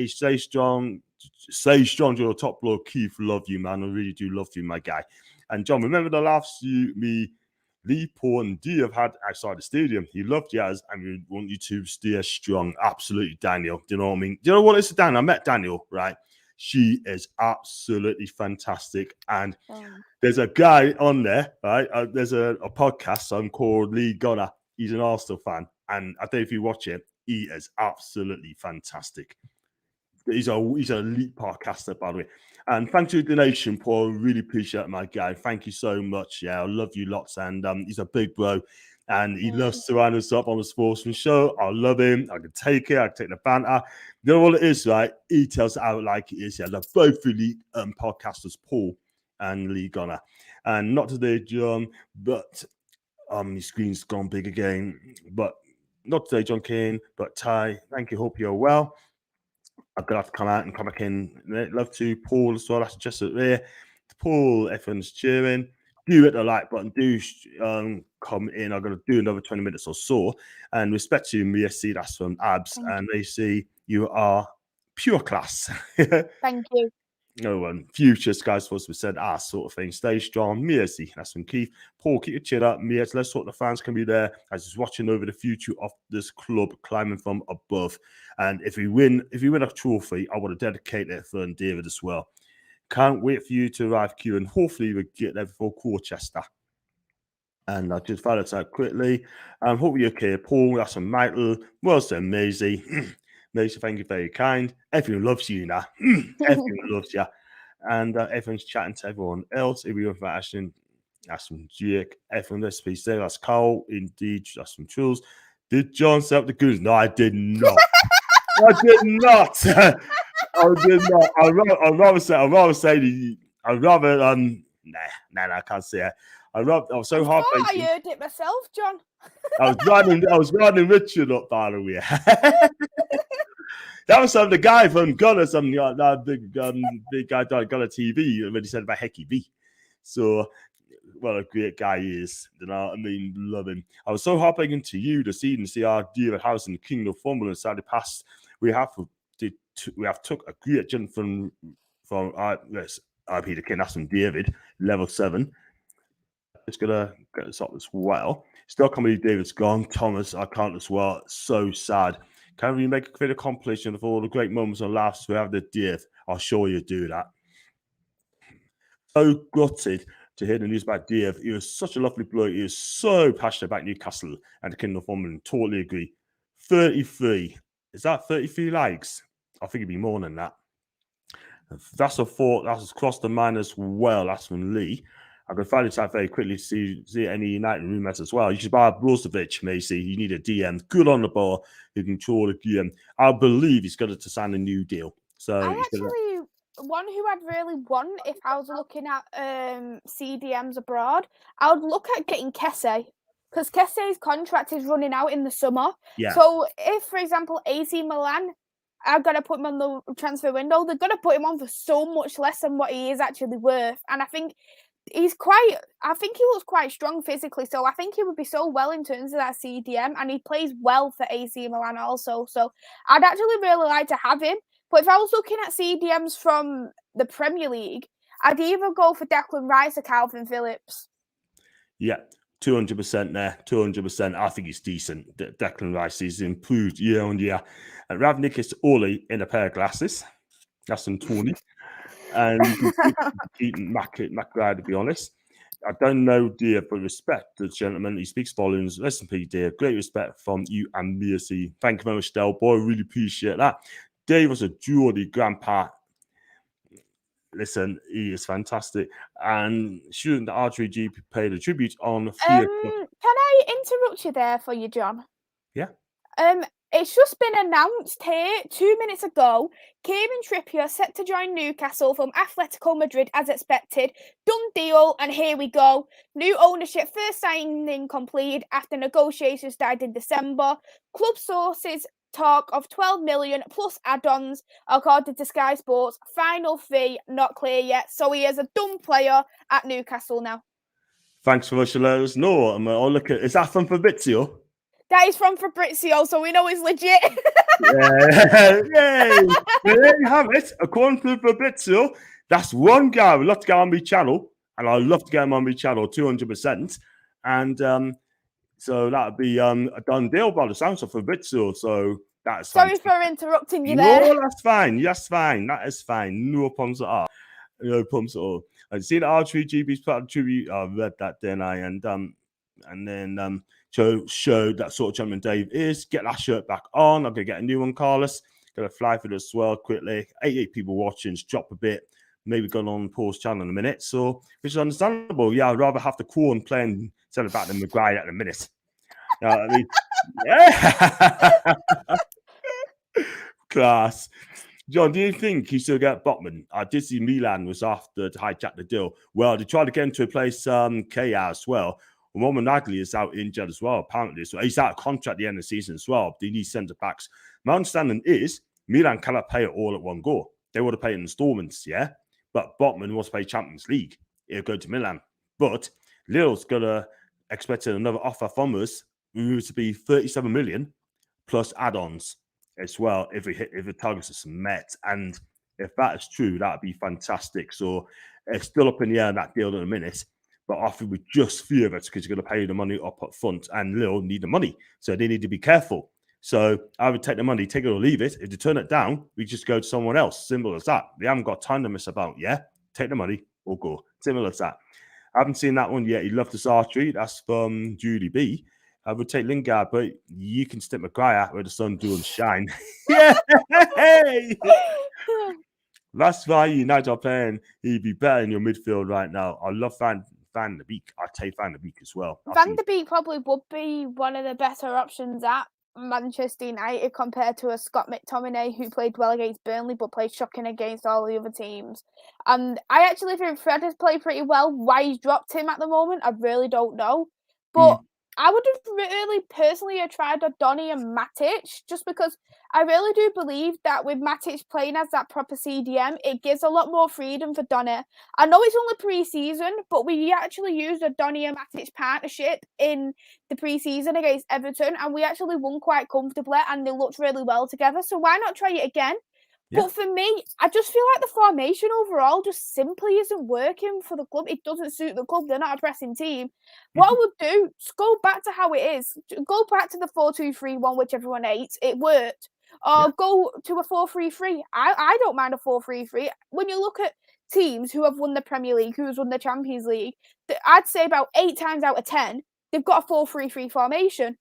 stay strong to your top bloke. Keith, love you, man. I really do love you, my guy. And John, remember the laughs Lee, Paul, and Dee have had outside the stadium. He loved you and we want you to stay strong. Absolutely, Daniel. Do you know what I mean? Do you know what it's Dan? I met Daniel, right? She is absolutely fantastic. And there's a guy on there, right? There's a podcast called Lee Gunner. He's an Arsenal fan. And I don't know if you watch it. He is absolutely fantastic. He's an elite podcaster, by the way. And thanks for the donation, Paul. Really appreciate it, my guy. Thank you so much. Yeah, I love you lots. And he's a big bro. And he loves to round us up on the Sportsman Show. I love him. I can take it. I can take the banter. You know what it is, right? He tells it out like it is. Yeah, they're both really podcasters, Paul and Lee Gunner. And not today, John, but his screen's gone big again. But not today, John Kane, but Ty. Thank you. Hope you're well. I'm going to have to come out and come back in. Love to. Paul as well. That's just it there. Paul, everyone's cheering. Do hit the like button. Do come in. I'm going to do another 20 minutes or so. And respect to Mia C, that's from Abs. And they see you are pure class. Thank you. No one. Future guys supposed to be said, sort of thing. Stay strong. Mia C, that's from Keith. Paul, keep your chin up. Mia, let's hope the fans can be there as he's watching over the future of this club climbing from above. And if we win a trophy, I want to dedicate it for David as well. Can't wait for you to arrive, Q, and hopefully we'll get there before Colchester. And I just found it out quickly. Hope you're okay, Paul. That's from Michael. Well done, Maisie. Maisie, thank you, very kind. Everyone loves you now. Everyone loves you. And everyone's chatting to everyone else. Everyone from Ashton, that's from Jake. Everyone, let's be there. That's Carl. Indeed, that's from Jules. Did John set up the goons? No, I did not. I did not. I did not. I'd rather say, I can't say it. I was so hard. I heard it myself, John. I was riding Richard up, by the way. That was the guy from Gunner, that big guy died Gunner TV when he said about Hecky B. So what a great guy he is. You know what I mean? Love him. I was so heartbroken to you this evening to see our dear house in the Kingdom of Formula inside the past. We have took a great jump from yes, IP the King, that's from David, level 7. Just gonna get this up as well. Still can't believe David's gone. Thomas, I can't as well. So sad. Can we make a quick compilation of all the great moments and laughs we have the Dave? I'll show you do that. So gutted to hear the news about Dave. He was such a lovely bloke. He was so passionate about Newcastle and the Kingdom of Formula. Totally agree. 33. Is that 33 likes? I think it'd be more than that. That's a thought. That's across the mind as well. That's from Lee. I can find this out very quickly to see any United rumours as well. You should buy Brozovic, Macy. You need a DM. Good on the ball. Who can control the game. I believe he's got to sign a new deal. So one who I'd really want if I was looking at CDMs abroad, I would look at getting Kesse. Because Kesse's contract is running out in the summer. Yeah. So if, for example, AC Milan are going to put him on the transfer window, they're going to put him on for so much less than what he is actually worth. And I think he looks quite strong physically. So I think he would be so well in terms of that CDM. And he plays well for AC Milan also. So I'd actually really like to have him. But if I was looking at CDMs from the Premier League, I'd either go for Declan Rice or Calvin Phillips. Yeah. 200% there, 200%. I think he's decent. Declan Rice is improved year on year. And Ravnik is Oli in a pair of glasses. That's in 20. And Keaton McGrath, to be honest. I don't know, dear, but respect the gentleman. He speaks volumes. Listen, P, dear. Great respect from you and Mercy. Thank you very much, Del Boy. Really appreciate that. Dave was a Geordie grandpa. Listen, he is fantastic. And shouldn't the Archery GP pay the tribute on 3 o'clock? Can I interrupt you there for you, John? Yeah. It's just been announced here 2 minutes ago. Kieran Trippier set to join Newcastle from Atletico Madrid as expected. Done deal, and here we go. New ownership, first signing completed after negotiations started in December. Club sources talk of 12 million plus add-ons, according to Sky Sports. Final fee not clear yet, so he is a done player at Newcastle now. Thanks for letting us know. I'll look at. Is that from Fabrizio? That is from Fabrizio, so we know he's legit. Yeah, yay! There you have it. According to Fabrizio, that's one guy I would love to get on my channel, and I'd love to get him on my channel 200%. And so that would be a done deal by the sounds of Fabrizio. So that's sorry for interrupting you there. No, that's fine. That's fine. That is fine. No problems at all. No problems at all. I've seen R3 GB's part of tribute. I read that, didn't I? And then show that sort of gentleman Dave is. Get that shirt back on. I'm gonna get a new one, Carlos. Gonna fly for this as well quickly. 88 people watching. Just drop a bit. Maybe going on Paul's channel in a minute. So which is understandable. Yeah, I'd rather have the Corn playing centre back than Maguire at the minute. You know what I mean? Yeah. Class. John, do you think he still get Botman? I did see Milan was after to hijack the deal. Well, they tried to get him to replace KR as well. Roman Nagli is out injured as well, apparently. So he's out of contract at the end of the season as well. They need centre backs. My understanding is Milan cannot pay it all at one go. They would have paid in installments, yeah? But Botman wants to play Champions League. He'll go to Milan. But Lille's got to expect another offer from us, to be 37 million plus add-ons as well if the targets are met. And if that is true, that would be fantastic. So it's still up in the air in that deal in a minute. But I think we just fear it because you're going to pay the money up front, and Lille need the money. So they need to be careful. So I would take the money, take it or leave it. If they turn it down, we just go to someone else. Simple as that. They haven't got time to mess about. Yeah, take the money or go. Simple as that. I haven't seen that one yet. He loved this archery. That's from Julie B. I would take Lingard, but you can stick Maguire where the sun do and shine. Yeah. That's why United are playing. He'd be better in your midfield right now. I love Van de Beek. I'd take Van de Beek as well. Van de Beek probably would be one of the better options at Manchester United compared to a Scott McTominay who played well against Burnley but played shocking against all the other teams. And I actually think Fred has played pretty well. Why he's dropped him at the moment, I really don't know. But I would have really personally tried a Donny and Matic, just because I really do believe that with Matic playing as that proper CDM, it gives a lot more freedom for Donny. I know it's only pre-season, but we actually used a Donny and Matic partnership in the pre-season against Everton, and we actually won quite comfortably, and they looked really well together. So why not try it again? Yeah. But for me, I just feel like the formation overall just simply isn't working for the club. It doesn't suit the club. They're not a pressing team. What I would do is go back to how it is. Go back to the 4-2-3-1, which everyone hates. It worked. Or go to a 4-3-3. I don't mind a 4-3-3. When you look at teams who have won the Premier League, who's won the Champions League, I'd say about 8 times out of 10, they've got a 4-3-3 formation.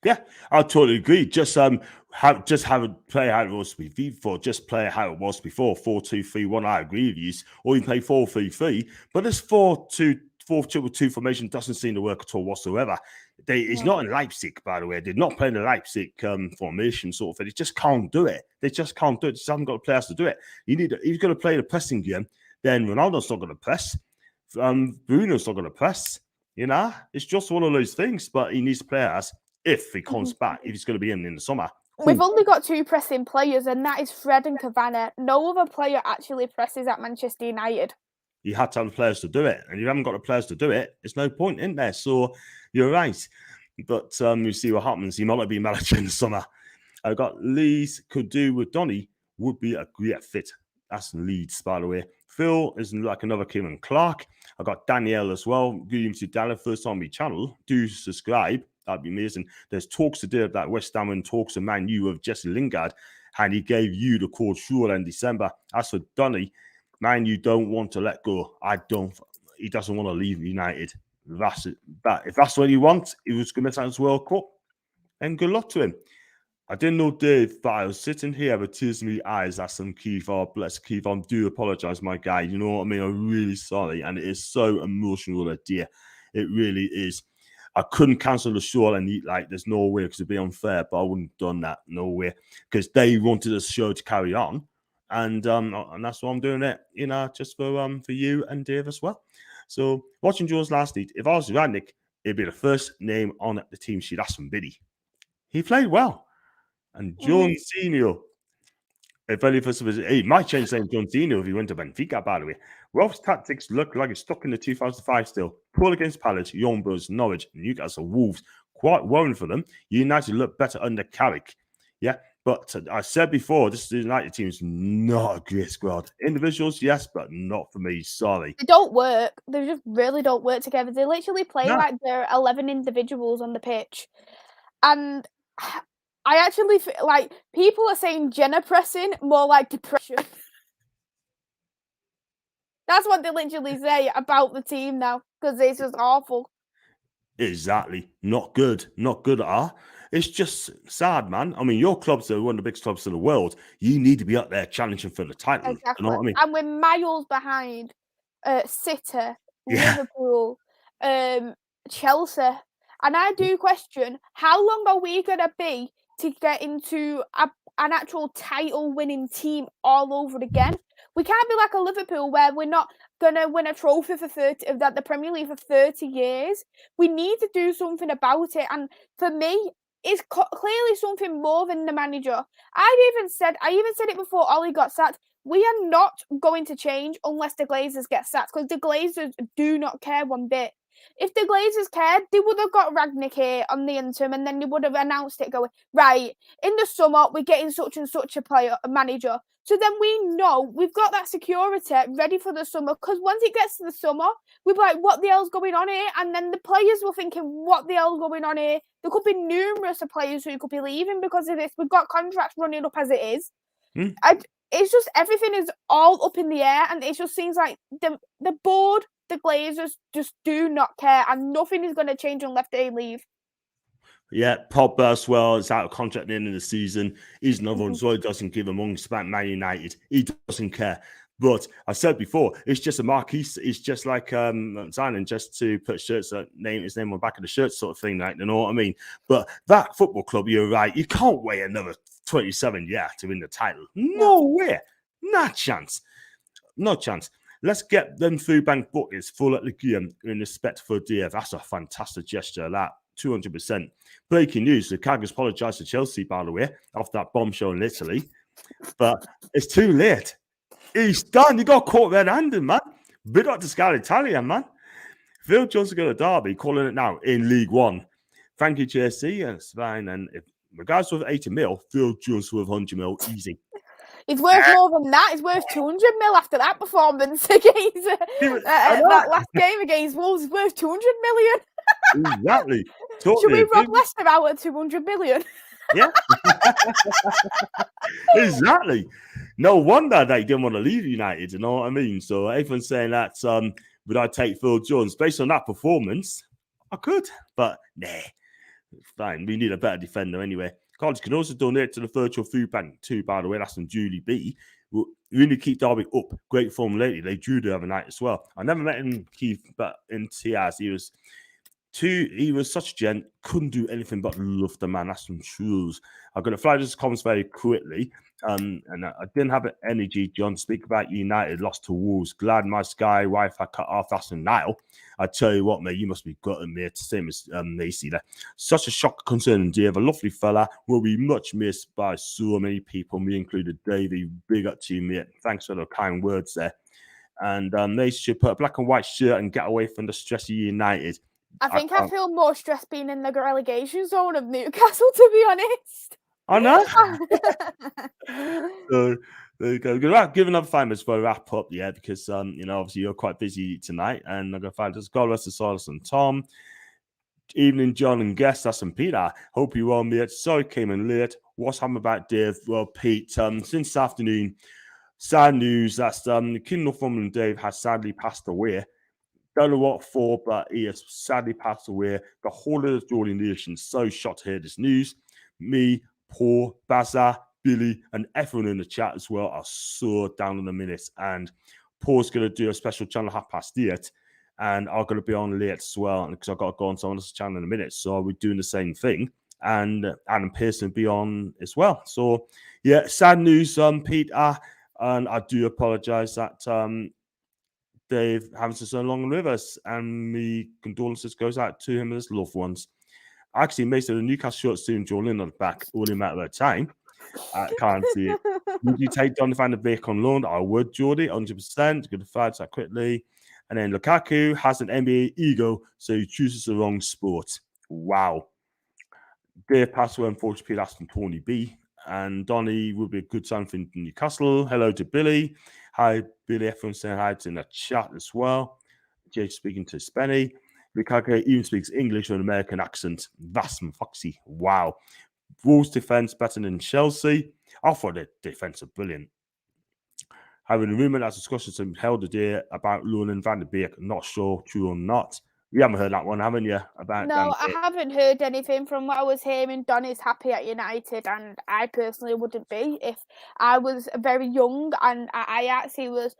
Yeah, I totally agree. Just have it play how it was before. Just play how it was before. 4-2-3-1. I agree with you. Or you play 4-3-3. But this 4-2-2 formation doesn't seem to work at all whatsoever. It's not in Leipzig, by the way. They're not playing the Leipzig formation sort of thing. They just can't do it. They just can't do it. They just haven't got the players to do it. If you're going to play the pressing game, then Ronaldo's not going to press. Bruno's not going to press. You know, it's just one of those things. But he needs players. If he comes back, if he's going to be in the summer. We've only got 2 pressing players, and that is Fred and Cavani. No other player actually presses at Manchester United. You had to have the players to do it, and if you haven't got the players to do it, there's no point in there. So you're right. But you see what happens. He might not be manager in the summer. I got Leeds could do with Donny would be a great fit. That's Leeds, by the way. Phil is like another Kieran Clark. I got Danielle as well. Good to Daniel, first on my channel. Do subscribe. That'd be amazing. There's talks today of that West Ham and talks of Man U of Jesse Lingard, and he gave you the code sure in December. As for Donny, Man U don't want to let go. He doesn't want to leave United. That's it. But if that's what he wants, he was going to miss out his World Cup. And good luck to him. I didn't know Dave, but I was sitting here with tears in my eyes. That's some Keith. Oh, bless Keith. I do apologize, my guy. You know what I mean? I'm really sorry. And it is so emotional, dear. It really is. I couldn't cancel the show and eat there's no way because it'd be unfair, but I wouldn't have done that. No way. Because they wanted the show to carry on. And that's why I'm doing it, just for you and Dave as well. So watching Joe's last night, if I was Radnick, it'd be the first name on the team sheet. That's from Biddy. He played well. And John Senior, if only for some, he might change the name John Senior if he went to Benfica, by the way. Rolf's tactics look like it's stuck in the 2005 still. Poor against Palace, Young Boys, Norwich, Newcastle, Wolves. Quite worrying for them. United look better under Carrick. Yeah, but I said before, this United team is not a great squad. Individuals, yes, but not for me. Sorry. They don't work. They just really don't work together. They literally play like they're 11 individuals on the pitch. And I actually feel like people are saying Jenna pressing, more like depression. That's what they literally say about the team now, because it's just awful. Exactly. Not good. Not good at all. It's just sad, man. I mean, your clubs are one of the biggest clubs in the world. You need to be up there challenging for the title. Exactly. You know what I mean? And we're miles behind City, Liverpool, Chelsea. And I do question, how long are we going to be to get into an actual title-winning team all over again? We can't be like a Liverpool where we're not going to win a trophy for the Premier League for 30 years. We need to do something about it. And for me, it's clearly something more than the manager. I even said it before Ollie got sacked. We are not going to change unless the Glazers get sacked, because the Glazers do not care one bit. If the Glazers cared, they would have got Ragnick here on the interim, and then they would have announced it going, right, in the summer, we're getting such and such a manager. So then we know we've got that security ready for the summer, because once it gets to the summer, we'll be like, what the hell's going on here? And then the players were thinking, what the hell's going on here? There could be numerous of players who could be leaving because of this. We've got contracts running up as it is. It's just everything is all up in the air, and it just seems like the board, the Glazers just do not care, and nothing is going to change unless they leave. Yeah, Pogba as well is out of contract at the end of the season. He's another one, so he doesn't give a monk's about Man United. He doesn't care. But I said before, it's just a marquee. It's just like signing just to put shirts that his name on the back of the shirt, sort of thing. You know what I mean? But that football club, you're right. You can't wait another 27 years to win the title. No way. No chance. No chance. Let's get them food bank buckets full at the game in respect for DF. That's a fantastic gesture, that 200%. Breaking news: Lukaku's apologised to Chelsea, by the way, after that bombshell in Italy, but it's too late. He's done. He got caught red-handed, man. Big up to Sky Italian, man. Phil Jones got a derby, calling it now in League One. Thank you, JC. It's fine. And if regards to 80 mil, Phil Jones worth 100 mil, easy. He's worth more than that. He's worth 200 mil after that performance against that last game against Wolves. He's worth 200 million. Exactly. Totally. Should we rob Leicester out at 200 million? Yeah. Exactly. No wonder they didn't want to leave United, you know what I mean? So everyone's saying that would I take Phil Jones? Based on that performance, I could, but nah. It's fine. We need a better defender anyway. Cards can also donate to the virtual food bank too, by the way. That's from Julie B. We really keep Derby up. Great form lately. They drew the other night as well. I never met him, Keith, but in TS, he was such a gent, couldn't do anything but love the man. That's some truths. I'm going to fly this comments very quickly. And I didn't have energy, John, to speak about United lost to Wolves. Glad my Sky Wi-Fi cut off. That's a Nile. I tell you what, mate, you must be gutted, mate. Same as Macy there. Such a shock concerning Dave. A lovely fella. Will be much missed by so many people, me included. Davey, big up to you, mate. Thanks for the kind words there. And they should put a black and white shirt and get away from the stress of United. I feel more stressed being in the relegation zone of Newcastle, to be honest. I know. So there you go. We're giving up 5 minutes for a wrap up, yeah, because obviously you're quite busy tonight, and I'm gonna find this God rest the Silas and Tom. Evening, John and guests. That's and Peter. Hope you well, mate. Sorry came in late. What's happened about Dave? Well, Pete, since this afternoon, sad news. That's the King Northumberland Dave has sadly passed away. Don't know what for, but he has sadly passed away. The whole of the Geordie Nation so shocked to hear this news. Me, Paul, Baza, Billy, and everyone in the chat as well are so down in a minute. And Paul's going to do a special channel 8:30, and I'm going to be on late as well because I've got to go on someone else's channel in a minute. So we're doing the same thing. And Adam Pearson will be on as well. So, yeah, sad news, Peter. And I do apologise that Dave having so long with us, and the condolences goes out to him and his loved ones. Actually, Mason, the Newcastle shirt soon Joel in on the back, only a matter of time. I can't see it. Would you take Donny van de Beek on loan? I would, Geordie, 100%. Good to fight that quickly. And then Lukaku has an NBA ego, so he chooses the wrong sport. Wow. Dave passed away, unfortunately, that's from Tony B. And Donny would be a good sign for Newcastle. Hello to Billy. Hi, Billy. Everyone's saying hi to in the chat as well. Jay speaking to Spenny. Lukaku even speaks English with an American accent. That's from Foxy. Wow. Wolves defense better than Chelsea. I thought the defense are brilliant. Having a rumour that discussions have held today about loaning Van der Beek. Not sure, true or not. You haven't heard that one, haven't you? No, I haven't heard anything. From what I was hearing, Donny's happy at United, and I personally wouldn't be if I was very young and I actually was.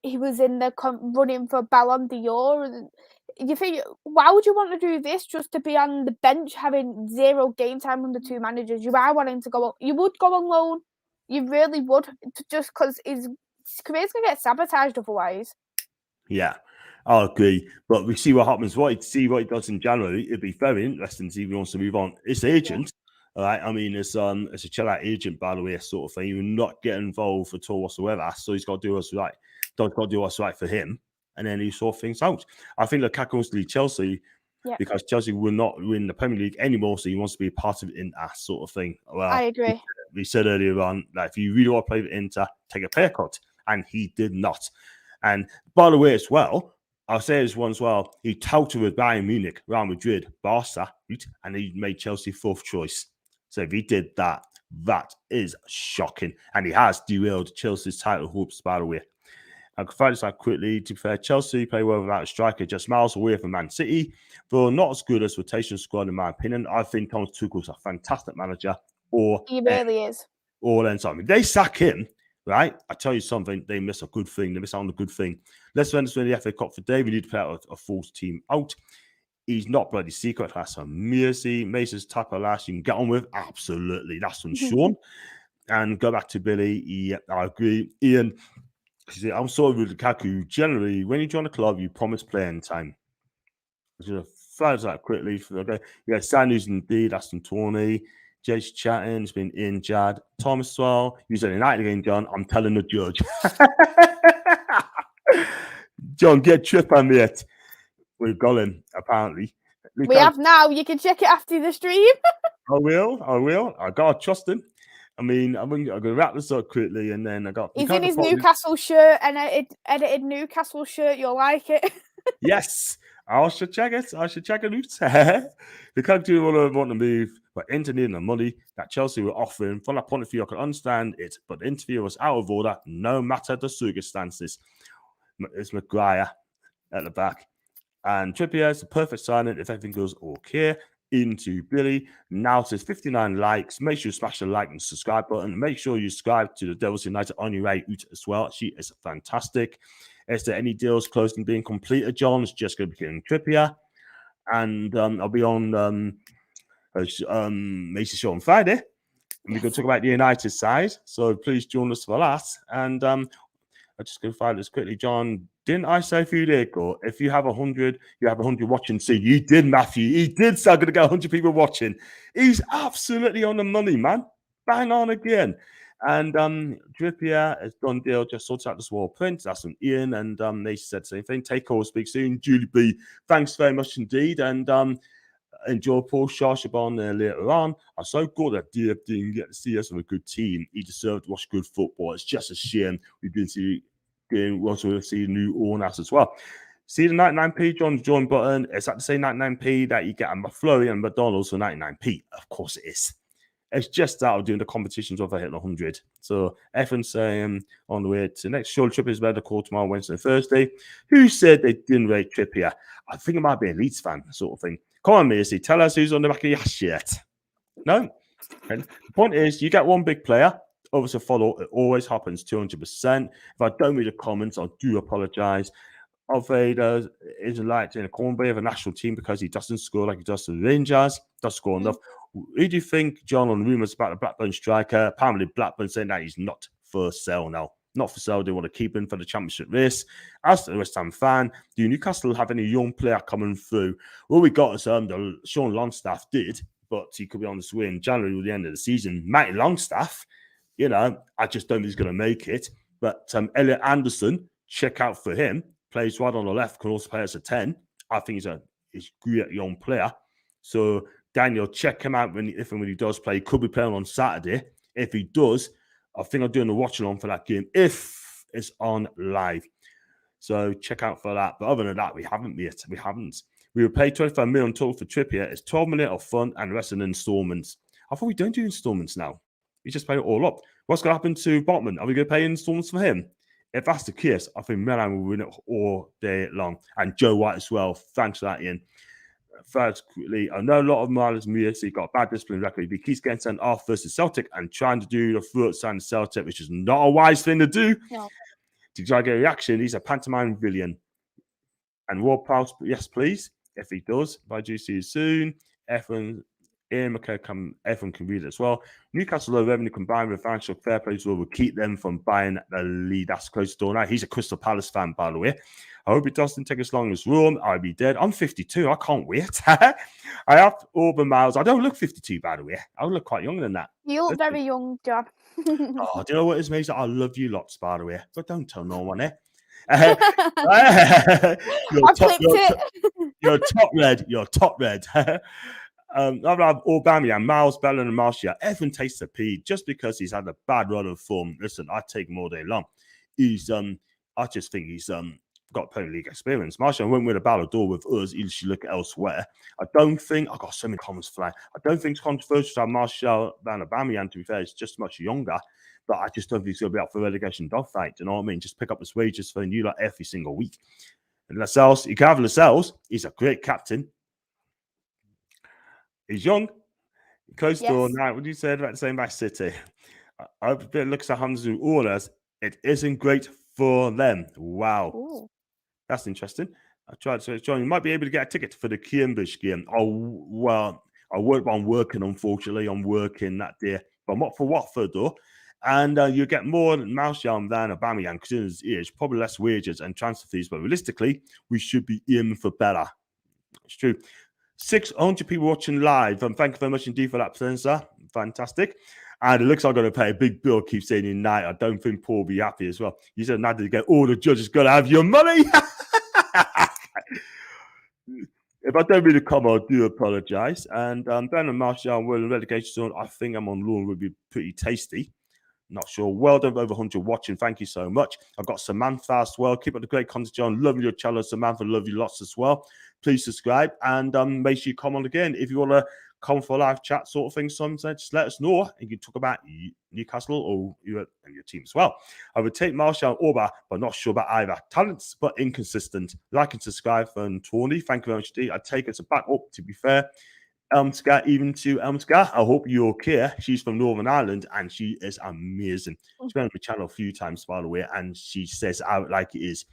He was in the running for Ballon d'Or. And you think, why would you want to do this just to be on the bench having 0 game time under 2 managers? You are wanting to go. You would go on loan. You really would, just because his career's gonna get sabotaged otherwise. Yeah. I agree, but we see what happens. See what he does in January. It'd be very interesting to see if he wants to move on. It's agent, all right. I mean, it's a chill out agent, by the way, sort of thing. He will not get involved at all whatsoever. So he's got to do what's right. Don't got to do what's right for him, and then he sort things out. I think Lukaku wants to leave Chelsea because Chelsea will not win the Premier League anymore. So he wants to be a part of it in that sort of thing. Well, I agree. We said earlier on that if you really want to play with Inter, take a pay cut, and he did not. And by the way, as well. I'll say this one as well. He touted with Bayern Munich, Real Madrid, Barca, and he made Chelsea 4th choice. So if he did that, that is shocking. And he has derailed Chelsea's title hopes, by the way. I can find this out quickly. To be fair, Chelsea play well without a striker, just miles away from Man City, though not as good as rotation squad, in my opinion. I think Thomas Tuchel's a fantastic manager. He really is. Or then something. They sack him. Right, I tell you something, they miss a good thing. They miss out on a good thing. Let's run the FA Cup for Dave. We need to play out a full team out. He's not bloody secret. That's a mercy. Mason's type of last you can get on with. Absolutely. That's from Sean. And go back to Billy. Yeah, I agree. Ian, See, I'm sort of with Lukaku. Generally, when you join a club, you promise playing time. Just flies out quickly. Okay, yeah, Sanu's indeed. Aston Tawny. Jay's chatting. It's been in Jad. Thomas as well. You said United again, John. I'm telling the judge. John, get Trippier, mate. We've got him, apparently. We have now. You can check it after the stream. I will. I gotta trust him. I mean, I'm gonna wrap this up quickly, and then I got. He's in his Newcastle shirt, and edited Newcastle shirt. You'll like it. Yes, I should check it. I should check it out. The country want to move, but Inter needing the money that Chelsea were offering. From that point of view, I can understand it, but the interview was out of order, no matter the circumstances. It's Maguire at the back. And Trippier is the perfect signing if everything goes okay. Into Billy. Now it says 59 likes. Make sure you smash the like and subscribe button. Make sure you subscribe to the Devils United on your way out as well. She is fantastic. Is there any deals close to being completed, John? It's just going to be getting Trippier. And I'll be on Macy's show on Friday. And we're going to talk about the United side. So please join us for that. And I'm just going to find this quickly, John. Didn't I say a few days ago, if you have 100, you have 100 watching soon? You did, Matthew. He did say I'm going to get 100 people watching. He's absolutely on the money, man. Bang on again. And Trippier has done deal, just sorted out the small print. That's from Ian. And they said the same thing. Take all, speak soon. Julie B, thanks very much indeed. And enjoy Paul Sharshabon later on. I'm so good that DF didn't get to see us on a good team. He deserved to watch good football. It's just a shame we didn't see new owners as well. See the 99p join button. It's at the same 99p that you get at McFlurry and McDonald's for 99p. Of course it is. It's just that of doing the competitions of hitting 100. So everyone's saying on the way to next show, Trippier's better call tomorrow, Wednesday, and Thursday. Who said they didn't rate Trippier? I think it might be a Leeds fan sort of thing. Come on, Macy, tell us who's on the back of your shirt. No? Okay. The point is, you get one big player, others a follow. It always happens 200%. If I don't read the comments, I do apologise. Alfredo isn't liked in a cornbread of a national team because he doesn't score like he does to the Rangers. Does score enough. Who do you think, John, on rumours about the Blackburn striker? Apparently, Blackburn saying that he's not for sale now. Not for sale. They want to keep him for the championship race. As the West Ham fan, do Newcastle have any young player coming through? Well, we got as the Sean Longstaff did, but he could be on his way in January at the end of the season. Matty Longstaff, I just don't think he's going to make it. But Elliot Anderson, check out for him. Plays right on the left, can also play as a 10. I think he's a great young player. So, Daniel, check him out when he does play. He could be playing on Saturday. If he does, I think I'm doing the watch along for that game if it's on live. So check out for that. But other than that, we haven't yet. We haven't. We will pay 25 million total for Trippier. It's 12 million of fun and the rest in installments. I thought we don't do installments now. We just pay it all up. What's going to happen to Botman? Are we going to pay installments for him? If that's the case, I think Milan will win it all day long. And Joe White as well. Thanks for that, Ian. First, quickly, I know a lot of Miles Muir, so he got a bad discipline record. He keeps getting sent off versus Celtic and trying to do the throat sign of Celtic, which is not a wise thing to do. No. To try to get a reaction, he's a pantomime villain. And Ward Prowse, yes, please. If he does, by do see you soon. Ian McKay everyone can read it as well. Newcastle low revenue combined with financial fair play will keep them from buying the lead. That's close to now. He's a Crystal Palace fan, by the way. I hope it doesn't take as long as Rome. I'll be dead. I'm 52. I can't wait. I have Auburn Miles. I don't look 52, by the way. I look quite younger than that. You look very young, John. Do you know what is amazing? I love you lots, by the way. But don't tell no one, You're top red. You're top red. I have Aubameyang, Miles, Bellin, and Martial. Everyone takes the P just because he's had a bad run of form. Listen, I take him all day long. I just think he's got Premier League experience. Martial won't win a Ballon d'Or with us. You should look elsewhere. I don't think I've got so many comments flying. I don't think it's controversial to have Martial than Aubameyang. To be fair, he's just much younger. But I just don't think he's going to be up for relegation dogfight. Do you know what I mean? Just pick up his wages for a new lot every single week. And Lascelles, you can have Lascelles. He's a great captain. He's young. Close door now. What do you say about the same by City? I hope it looks at Hamza orders. It isn't great for them. Wow. Ooh. That's interesting. I tried to say, John, you might be able to get a ticket for the Cambridge game. Oh, well, I'm working, unfortunately. I'm working that day. But I'm up for Watford, though. And you get more Martial than Aubameyang because it's probably less wages and transfer fees. But realistically, we should be aiming for better. It's true. 600 people watching live. Thank you very much indeed for that, Spencer. Fantastic. And it looks like I'm going to pay a big bill. Keep saying United. I don't think Paul will be happy as well. You said United to get all the judges got to have your money. If I don't really come, I do apologise. And Ben and Martial were in relegation zone. I think I'm on loan would be pretty tasty. Not sure. Well done, over 100 watching. Thank you so much. I've got Samantha as well. Keep up the great content, John. Love your channel, Samantha. Love you lots as well. Please subscribe and make sure you comment again. If you want to come for a live chat sort of thing, sometimes just let us know and you can talk about Newcastle or your team as well. I would take Martial over, but not sure about either. Talents, but inconsistent. Like and subscribe from Tony. Thank you very much, D. I take it to back up, to be fair. Elmscar, even to Elmscar. I hope you're okay. She's from Northern Ireland and she is amazing. She's been on the channel a few times, by the way, and she says out like it is.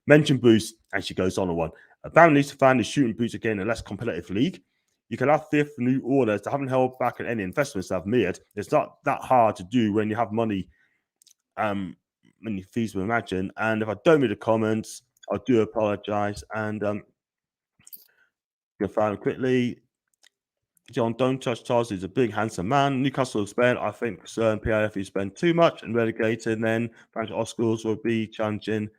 Mention boost, and she goes on a one. Apparently, needs to find the shooting boots again in a less competitive league. You can have fifth new orders that haven't held back on any investments I've made. It's not that hard to do when you have money, when your fees will imagine. And if I don't read the comments, I do apologize. And you'll find quickly. John, don't touch Toz. He's a big, handsome man. Newcastle will spend, I think, PIF he spent too much and relegated. And then French Oscars will be challenging.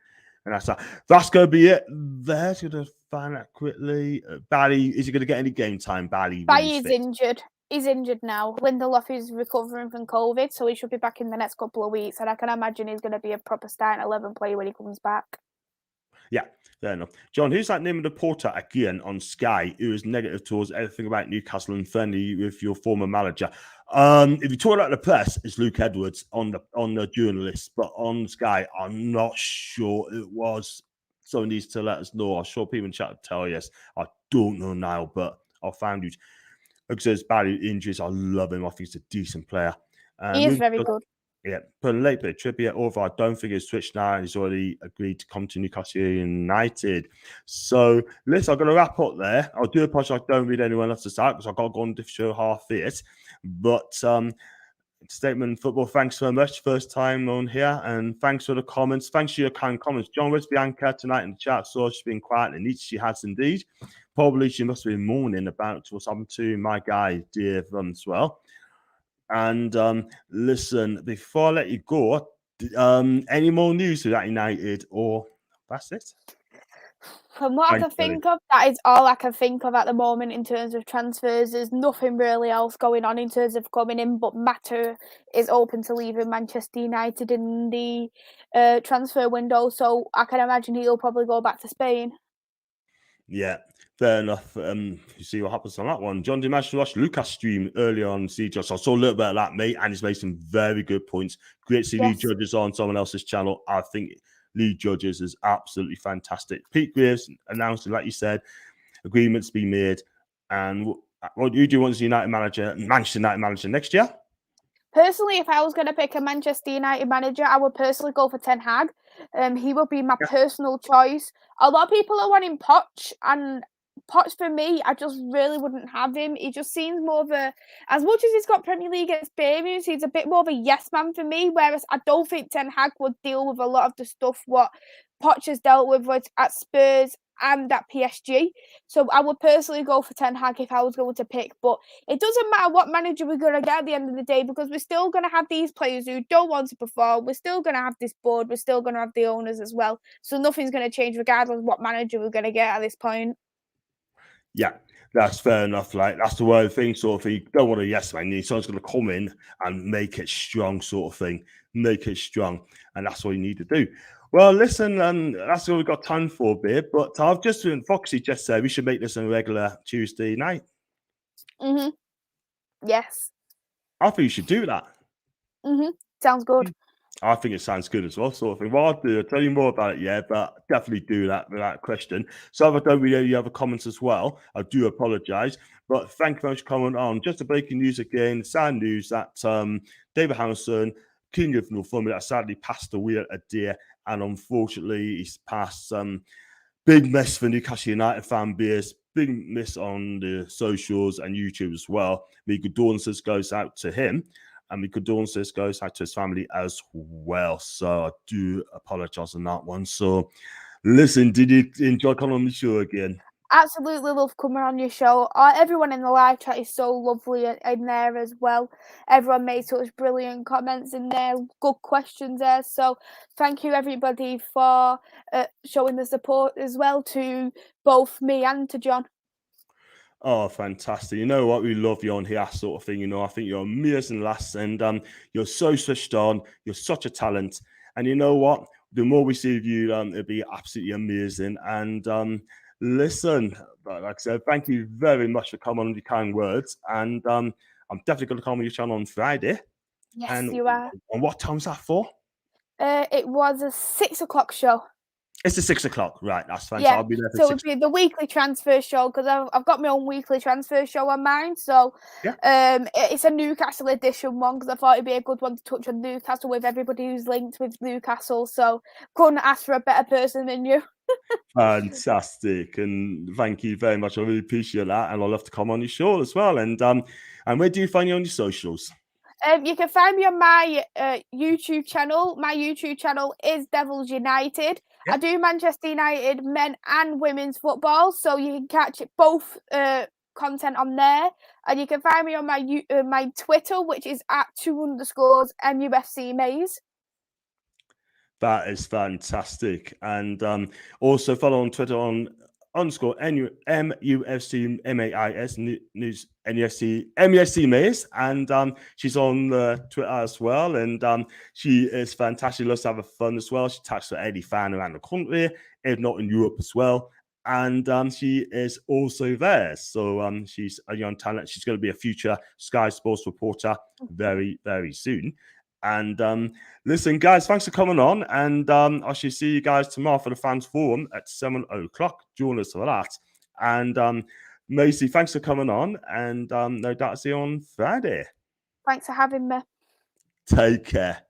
And that's that. That's going to be it. There's going to find that quickly. Bally, is he going to get any game time? Bally is injured. He's injured now. Lindelof is recovering from COVID, so he should be back in the next couple of weeks. And I can imagine he's going to be a proper starting 11 player when he comes back. Yeah, fair enough. John, who's that name of the reporter again on Sky who is negative towards everything about Newcastle and friendly with your former manager? If you talk about the press, it's Luke Edwards on the journalist, but on Sky, I'm not sure it was. Someone needs to let us know. I'm sure people in chat will tell us. I don't know now, but I'll find you. Like I said, it's bad injuries. I love him. I think he's a decent player. He is very good. Yeah, put a late bit of Trippier over. I don't think he's switched now. He's already agreed to come to Newcastle United. So, listen, I'm going to wrap up there. I'll do a podcast. I don't read anyone else's start because I've got to go on the show half it. But Statement Football, thanks so much. First time on here. And thanks for the comments. Thanks for your kind comments. John, where's Bianca tonight in the chat? So she's been quiet and neat. She has indeed. Probably she must be mourning about what's happened to my guy, Dave, as well. And listen, before I let you go, any more news about United or that's it? From what I can think of, that is all I can think of at the moment in terms of transfers. There's nothing really else going on in terms of coming in, but Mata is open to leaving Manchester United in the transfer window, so I can imagine he'll probably go back to Spain. Yeah, fair enough. You see what happens on that one. John, did you manage to watch Lucas stream earlier on CJ? So I saw a little bit of that, mate, and he's made some very good points. Great to see Lee Judges on someone else's channel. I think Lee Judges is absolutely fantastic. Pete Graves announcing, like you said, agreements be made. And what do you want as Manchester United manager next year? Personally, if I was going to pick a Manchester United manager, I would personally go for Ten Hag. He would be my personal choice. A lot of people are wanting Poch, and Poch for me, I just really wouldn't have him. He just seems more of a, as much as he's got Premier League experience, he's a bit more of a yes man for me. Whereas I don't think Ten Hag would deal with a lot of the stuff what Poch has dealt with at Spurs and at PSG. So I would personally go for Ten Hag if I was going to pick. But it doesn't matter what manager we're going to get at the end of the day, because we're still going to have these players who don't want to perform. We're still going to have this board. We're still going to have the owners as well. So nothing's going to change regardless of what manager we're going to get at this point. Yeah, that's fair enough. Like, that's the word thing, sort of thing. You don't want a yes man. Someone's going to come in and make it strong, sort of thing. Make it strong. And that's what you need to do. Well, listen, that's all we've got time for, babe. But I've just been, Foxy just said we should make this a regular Tuesday night. Mm-hmm. Yes. I think you should do that. Mm-hmm. Sounds good. I think it sounds good as well, sort of thing. Well, I'll tell you more about it, yeah, but definitely do that without question. So if I don't read any other comments as well, I do apologise. But thank you very much for coming on. Just a breaking news again, sad news that David Harrison, King of Northumberland, sadly passed away a day, and unfortunately he's passed big miss for Newcastle United fan base, big miss on the socials and YouTube as well. The condolences goes out to him. And my condolences goes out to his family as well. So I do apologize on that one. So listen, did you enjoy coming on the show again? Absolutely love coming on your show. Everyone in the live chat is so lovely in there as well. Everyone made such brilliant comments in there, good questions there. So thank you everybody for showing the support as well to both me and to John. Oh, fantastic. You know what? We love you on here, sort of thing. You know, I think you're amazing, lass, and you're so switched on. You're such a talent. And you know what? The more we see of you, it'll be absolutely amazing. And listen, like I said, thank you very much for coming on with your kind words. And I'm definitely going to come on your channel on Friday. Yes, And you are. and what time's that for? It was a 6 o'clock show. It's the 6 o'clock, right? That's fine. Yeah, So I'll be there for so it 6. would be the weekly transfer show because I've got my own weekly transfer show on mine. So Yeah. It's a Newcastle edition one because I thought it'd be a good one to touch on Newcastle with everybody who's linked with Newcastle. So couldn't ask for a better person than you. Fantastic, and thank you very much. I really appreciate that, and I'll love to come on your show as well. And where do you find you on your socials? You can find me on my YouTube channel. My YouTube channel is Devils United. Yeah. I do Manchester United men and women's football, so you can catch both content on there. And you can find me on my Twitter, which is at @2_MUFC Maze. That is fantastic, and also follow on Twitter on _MUFC MAIS news NUFC Maze, and she's on Twitter as well, and she is fantastic. Loves to have fun as well. She talks to any fan around the country, if not in Europe as well. And she is also there. So she's a young talent. She's going to be a future Sky Sports reporter very, very soon. And listen, guys, thanks for coming on. And I shall see you guys tomorrow for the fans forum at 7 o'clock. Join us for that. And Macy, thanks for coming on. And no doubt see you on Friday. Thanks for having me. Take care.